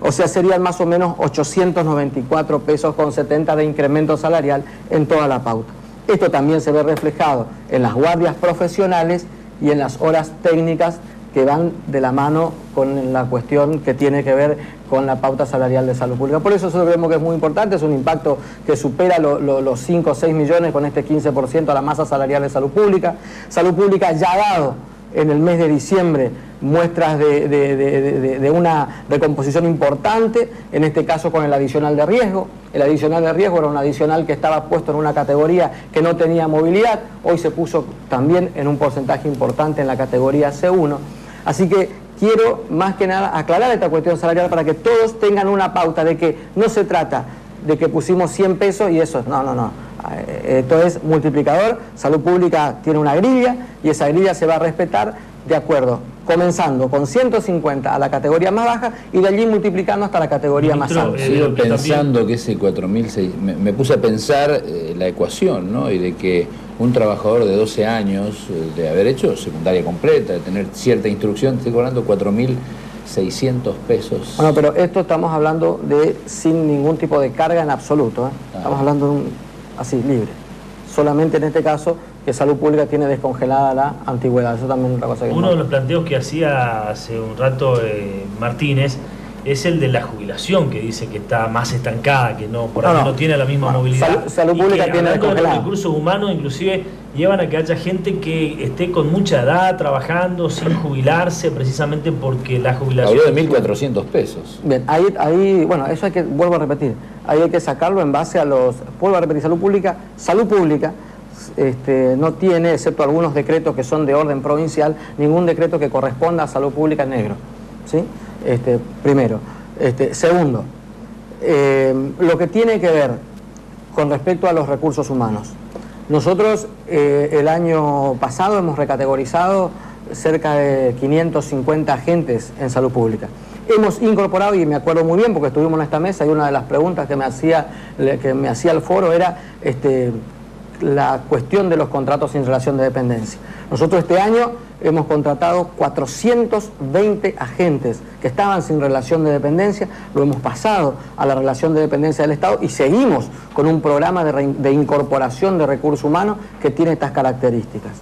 O sea, serían más o menos 894 pesos con 70 de incremento salarial en toda la pauta. Esto también se ve reflejado en las guardias profesionales y en las horas técnicas que van de la mano con la cuestión que tiene que ver con la pauta salarial de salud pública. Por eso creemos que es muy importante, es un impacto que supera los 5 o 6 millones con este 15% a la masa salarial de salud pública. Salud pública ya ha dado en el mes de diciembre muestras de una recomposición importante, en este caso con el adicional de riesgo. El adicional de riesgo era un adicional que estaba puesto en una categoría que no tenía movilidad, hoy se puso también en un porcentaje importante en la categoría C1. Así que quiero más que nada aclarar esta cuestión salarial para que todos tengan una pauta de que no se trata de que pusimos 100 pesos y eso, no. Esto es multiplicador, salud pública tiene una grilla y esa grilla se va a respetar de acuerdo, comenzando con 150 a la categoría más baja y de allí multiplicando hasta la categoría más alta. Sigo pensando que ese 4.600, me puse a pensar la ecuación, ¿no? Y de que un trabajador de 12 años, de haber hecho secundaria completa, de tener cierta instrucción, estoy cobrando 4.600 pesos. Bueno, pero esto estamos hablando de sin ningún tipo de carga en absoluto, ¿eh? Estamos hablando de un así, libre. Solamente en este caso que salud pública tiene descongelada la antigüedad. Eso también es otra cosa que... Uno de los planteos que hacía hace un rato Martínez es el de la jubilación, que dice que está más estancada, que no tiene la misma movilidad. Salud pública tiene descongelada. Los recursos humanos inclusive llevan a que haya gente que esté con mucha edad trabajando sin jubilarse, precisamente porque la jubilación... Habló de 1.400 pesos. Bien, ahí, bueno, eso hay que, vuelvo a repetir, ahí hay que sacarlo en base a los... Vuelvo a repetir, salud pública no tiene, excepto algunos decretos que son de orden provincial, ningún decreto que corresponda a salud pública en negro, ¿sí? Primero. Segundo, lo que tiene que ver con respecto a los recursos humanos. Nosotros el año pasado hemos recategorizado cerca de 550 agentes en salud pública. Hemos incorporado, y me acuerdo muy bien porque estuvimos en esta mesa y una de las preguntas que me hacía el foro era la cuestión de los contratos sin relación de dependencia. Nosotros este año hemos contratado 420 agentes que estaban sin relación de dependencia, lo hemos pasado a la relación de dependencia del Estado y seguimos con un programa de incorporación de recursos humanos que tiene estas características.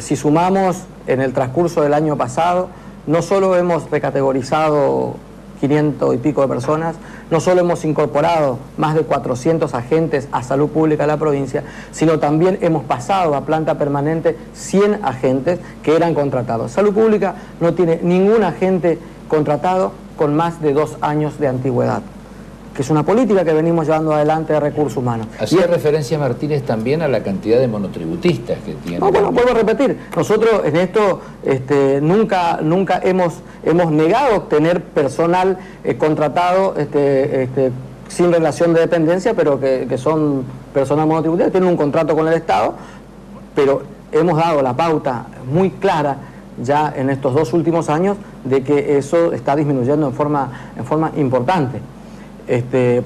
Si sumamos en el transcurso del año pasado, no solo hemos recategorizado 500 y pico de personas, no solo hemos incorporado más de 400 agentes a salud pública de la provincia, sino también hemos pasado a planta permanente 100 agentes que eran contratados. Salud pública no tiene ningún agente contratado con más de 2 años de antigüedad, que es una política que venimos llevando adelante de recursos humanos. Hacía referencia Martínez también a la cantidad de monotributistas que tiene. No, bueno, vuelvo a repetir, nosotros en esto nunca hemos negado tener personal contratado sin relación de dependencia, pero que son personas monotributistas, tienen un contrato con el Estado, pero hemos dado la pauta muy clara ya en estos 2 últimos años de que eso está disminuyendo en forma importante.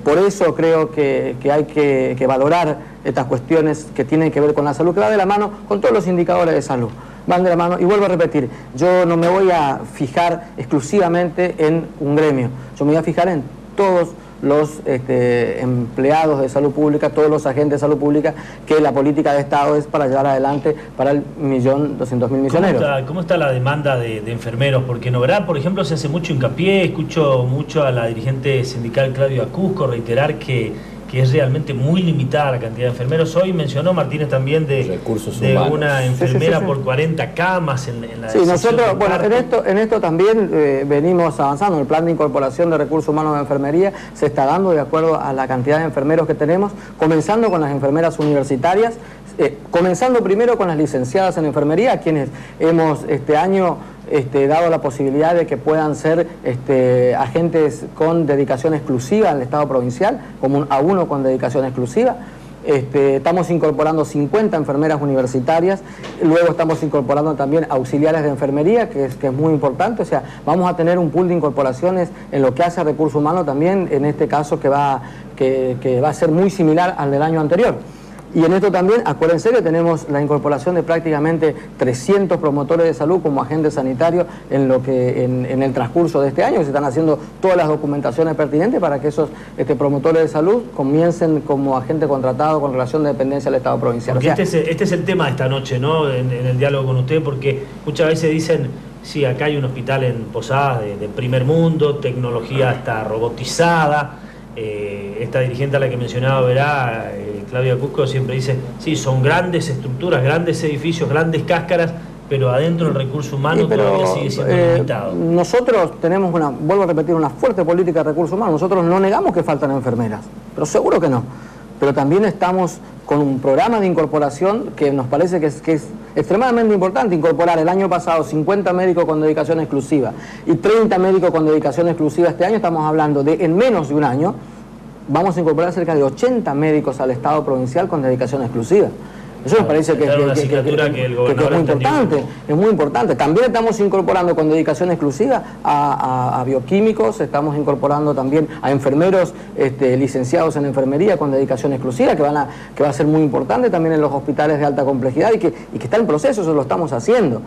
Por eso creo que hay que valorar estas cuestiones que tienen que ver con la salud, que va de la mano con todos los indicadores de salud, van de la mano. Y vuelvo a repetir, yo no me voy a fijar exclusivamente en un gremio, yo me voy a fijar en todos los empleados de salud pública, todos los agentes de salud pública, que la política de Estado es para llevar adelante para el 1.200.000 misioneros. ¿Cómo está la demanda de enfermeros? Porque en Oberá, por ejemplo, se hace mucho hincapié, escucho mucho a la dirigente sindical Claudia Cusco reiterar que que es realmente muy limitada la cantidad de enfermeros. Hoy mencionó Martínez también de una enfermera por 40 camas en la Sí, nosotros, bueno, en esto también venimos avanzando. El plan de incorporación de recursos humanos de enfermería se está dando de acuerdo a la cantidad de enfermeros que tenemos, comenzando con las enfermeras universitarias, comenzando primero con las licenciadas en enfermería, a quienes hemos este año dado la posibilidad de que puedan ser agentes con dedicación exclusiva al Estado provincial, como a uno con dedicación exclusiva. Estamos incorporando 50 enfermeras universitarias, luego estamos incorporando también auxiliares de enfermería, que es muy importante. O sea, vamos a tener un pool de incorporaciones en lo que hace a recursos humanos también, en este caso que va a ser muy similar al del año anterior. Y en esto también, acuérdense que tenemos la incorporación de prácticamente 300 promotores de salud como agentes sanitarios en el transcurso de este año, que se están haciendo todas las documentaciones pertinentes para que esos promotores de salud comiencen como agente contratado con relación de dependencia al Estado provincial. Porque este es el tema de esta noche, ¿no? En el diálogo con usted, porque muchas veces dicen, sí, acá hay un hospital en Posadas de primer mundo, tecnología está robotizada. Esta dirigente a la que mencionaba Verá, Claudia Cusco, siempre dice, sí, son grandes estructuras, grandes edificios, grandes cáscaras, pero adentro el recurso humano todavía sigue siendo limitado. Nosotros tenemos vuelvo a repetir, una fuerte política de recursos humanos. Nosotros no negamos que faltan enfermeras, pero seguro que no. Pero también estamos con un programa de incorporación que nos parece que es extremadamente importante. Incorporar el año pasado 50 médicos con dedicación exclusiva y 30 médicos con dedicación exclusiva este año. Estamos hablando de, en menos de un año, vamos a incorporar cerca de 80 médicos al Estado provincial con dedicación exclusiva. Eso me parece que es muy importante, es muy importante. También estamos incorporando con dedicación exclusiva a bioquímicos, estamos incorporando también a enfermeros licenciados en enfermería con dedicación exclusiva, que va a ser muy importante también en los hospitales de alta complejidad y que está en proceso, eso lo estamos haciendo.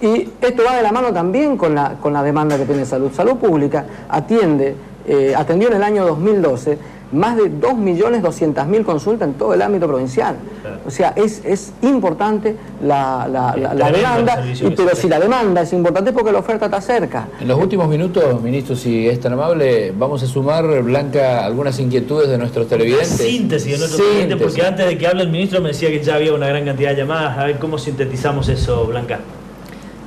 Y esto va de la mano también con la demanda que tiene salud. Salud Pública atendió en el año 2012 más de 2.200.000 consultas en todo el ámbito provincial. Claro. O sea, es importante la demanda, pero si la demanda es importante es porque la oferta está cerca. En los últimos minutos, ministro, si es tan amable, vamos a sumar, Blanca, algunas inquietudes de nuestros televidentes. Síntesis de nuestros televidentes, porque antes de que hable el ministro me decía que ya había una gran cantidad de llamadas. A ver cómo sintetizamos eso, Blanca.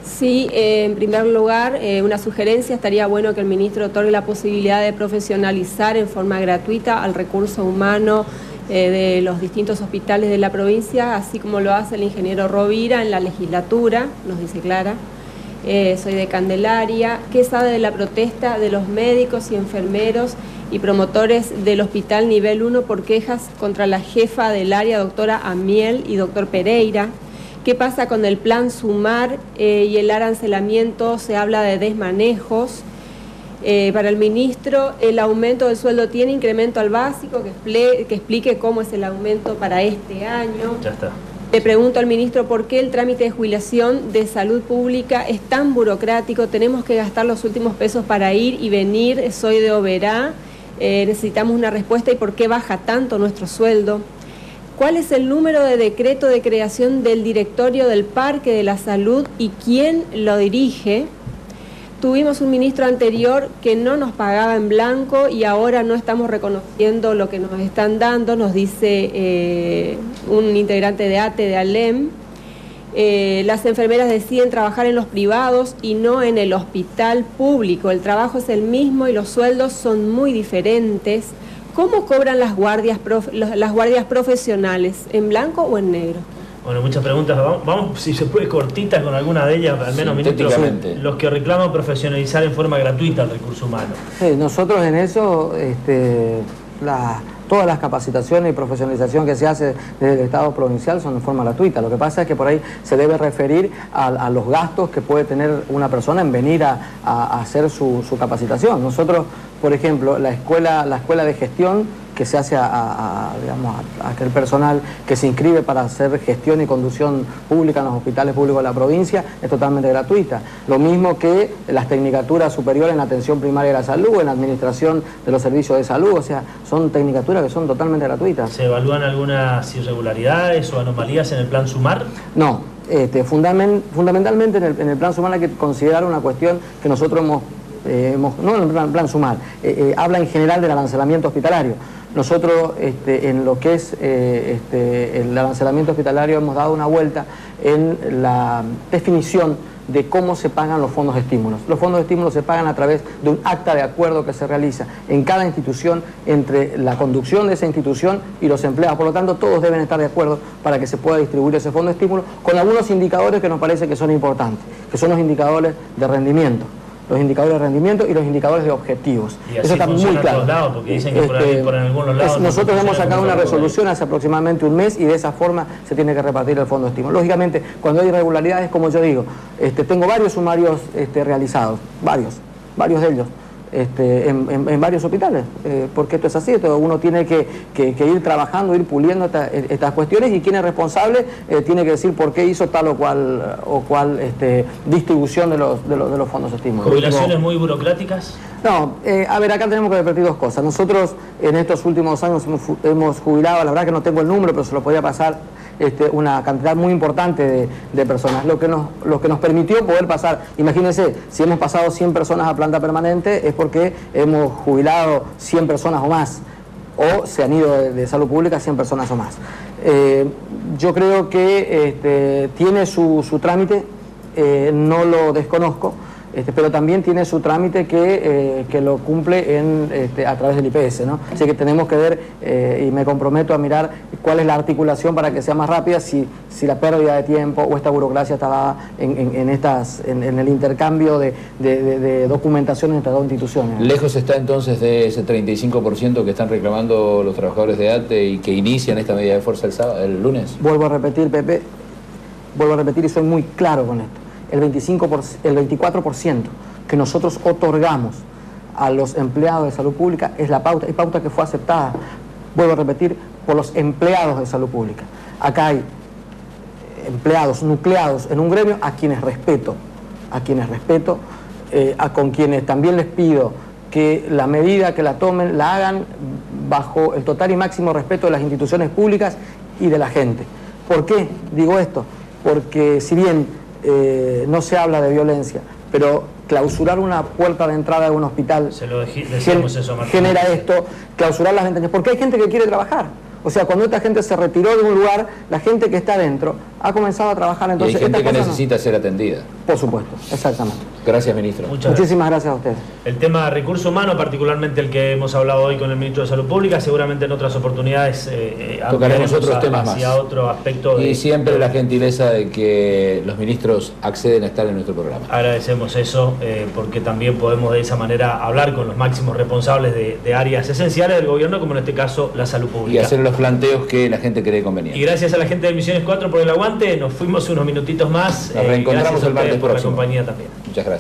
Sí, en primer lugar, una sugerencia, estaría bueno que el ministro otorgue la posibilidad de profesionalizar en forma gratuita al recurso humano de los distintos hospitales de la provincia, así como lo hace el ingeniero Rovira en la legislatura, nos dice Clara. Soy de Candelaria. ¿Qué sabe de la protesta de los médicos y enfermeros y promotores del hospital nivel 1 por quejas contra la jefa del área, doctora Amiel y doctor Pereira? ¿Qué pasa con el plan Sumar y el arancelamiento? Se habla de desmanejos. Para el ministro, ¿el aumento del sueldo tiene incremento al básico? Que explique cómo es el aumento para este año. Ya está. Le pregunto al ministro por qué el trámite de jubilación de salud pública es tan burocrático. Tenemos que gastar los últimos pesos para ir y venir. Soy de Oberá. Necesitamos una respuesta. ¿Y por qué baja tanto nuestro sueldo? ¿Cuál es el número de decreto de creación del directorio del Parque de la Salud y quién lo dirige? Tuvimos un ministro anterior que no nos pagaba en blanco y ahora no estamos reconociendo lo que nos están dando, nos dice un integrante de ATE, de ALEM. Las enfermeras deciden trabajar en los privados y no en el hospital público. El trabajo es el mismo y los sueldos son muy diferentes. ¿Cómo cobran las guardias profesionales? ¿En blanco o en negro? Bueno, muchas preguntas. Vamos, si se puede, cortitas con alguna de ellas, al menos, ministro. Los que reclaman profesionalizar en forma gratuita el recurso humano. Sí, nosotros en eso, todas las capacitaciones y profesionalización que se hace desde el Estado provincial son en forma gratuita. Lo que pasa es que por ahí se debe referir a los gastos que puede tener una persona en venir a hacer su capacitación. Nosotros, por ejemplo, la escuela de gestión que se hace a aquel personal que se inscribe para hacer gestión y conducción pública en los hospitales públicos de la provincia es totalmente gratuita. Lo mismo que las tecnicaturas superiores en atención primaria de la salud, en administración de los servicios de salud, o sea, son tecnicaturas que son totalmente gratuitas. ¿Se evalúan algunas irregularidades o anomalías en el plan Sumar? No. Fundamentalmente en el plan Sumar hay que considerar una cuestión que nosotros no en el plan Sumar, habla en general del arancelamiento hospitalario. Nosotros en lo que es el arancelamiento hospitalario hemos dado una vuelta en la definición de cómo se pagan los fondos de estímulos. Los fondos de estímulos se pagan a través de un acta de acuerdo que se realiza en cada institución entre la conducción de esa institución y los empleados. Por lo tanto, todos deben estar de acuerdo para que se pueda distribuir ese fondo de estímulo con algunos indicadores que nos parece que son importantes, que son los indicadores de rendimiento. Los indicadores de rendimiento y los indicadores de objetivos. Y así eso está muy claro. En todos lados, porque dicen que por algunos lados... Nosotros hemos sacado una resolución hace aproximadamente un mes y de esa forma se tiene que repartir el fondo de estímulo. Lógicamente, cuando hay irregularidades, como yo digo, tengo varios sumarios realizados, varios de ellos. En varios hospitales, porque esto es así, uno tiene que ir trabajando, ir puliendo estas cuestiones, y quien es responsable tiene que decir por qué hizo tal o cual distribución de los fondos de estímulo. ¿Jubilaciones muy burocráticas? No, a ver, acá tenemos que repetir dos cosas. Nosotros en estos últimos años hemos jubilado, la verdad que no tengo el número, pero se lo podía pasar, una cantidad muy importante de personas, lo que nos permitió poder pasar. Imagínense, si hemos pasado 100 personas a planta permanente es porque hemos jubilado 100 personas o más, o se han ido de salud pública 100 personas o más. Yo creo que tiene su trámite, no lo desconozco, pero también tiene su trámite que lo cumple a través del IPS, ¿no? Así que tenemos que ver, y me comprometo a mirar cuál es la articulación para que sea más rápida, si la pérdida de tiempo o esta burocracia estaba en el intercambio de documentación entre dos instituciones. ¿Lejos está entonces de ese 35% que están reclamando los trabajadores de ATE y que inician esta medida de fuerza el lunes? Vuelvo a repetir, Pepe, y soy muy claro con esto. El 24% que nosotros otorgamos a los empleados de salud pública es la pauta, y pauta que fue aceptada, vuelvo a repetir, por los empleados de salud pública. Acá hay empleados nucleados en un gremio a quienes respeto, con quienes también les pido que la medida que la tomen la hagan bajo el total y máximo respeto de las instituciones públicas y de la gente. ¿Por qué digo esto? Porque si bien no se habla de violencia, pero clausurar una puerta de entrada de un hospital genera esto, clausurar las ventanas, porque hay gente que quiere trabajar. O sea, cuando esta gente se retiró de un lugar, la gente que está adentro ha comenzado a trabajar. Entonces, y hay gente que necesita ser atendida. Por supuesto, exactamente. Gracias, ministro. Muchísimas gracias a ustedes. El tema de recurso humano, particularmente el que hemos hablado hoy con el ministro de Salud Pública, seguramente en otras oportunidades tocaremos otros temas hacia más. Otro aspecto y siempre la gentileza de que los ministros acceden a estar en nuestro programa. Agradecemos eso, porque también podemos de esa manera hablar con los máximos responsables de áreas esenciales del gobierno, como en este caso la salud pública. Y hacer los planteos que la gente cree convenientes. Y gracias a la gente de Misiones 4 por el aguante, nos fuimos unos minutitos más. Nos reencontramos el martes próximo. Por la compañía también. Muchas gracias.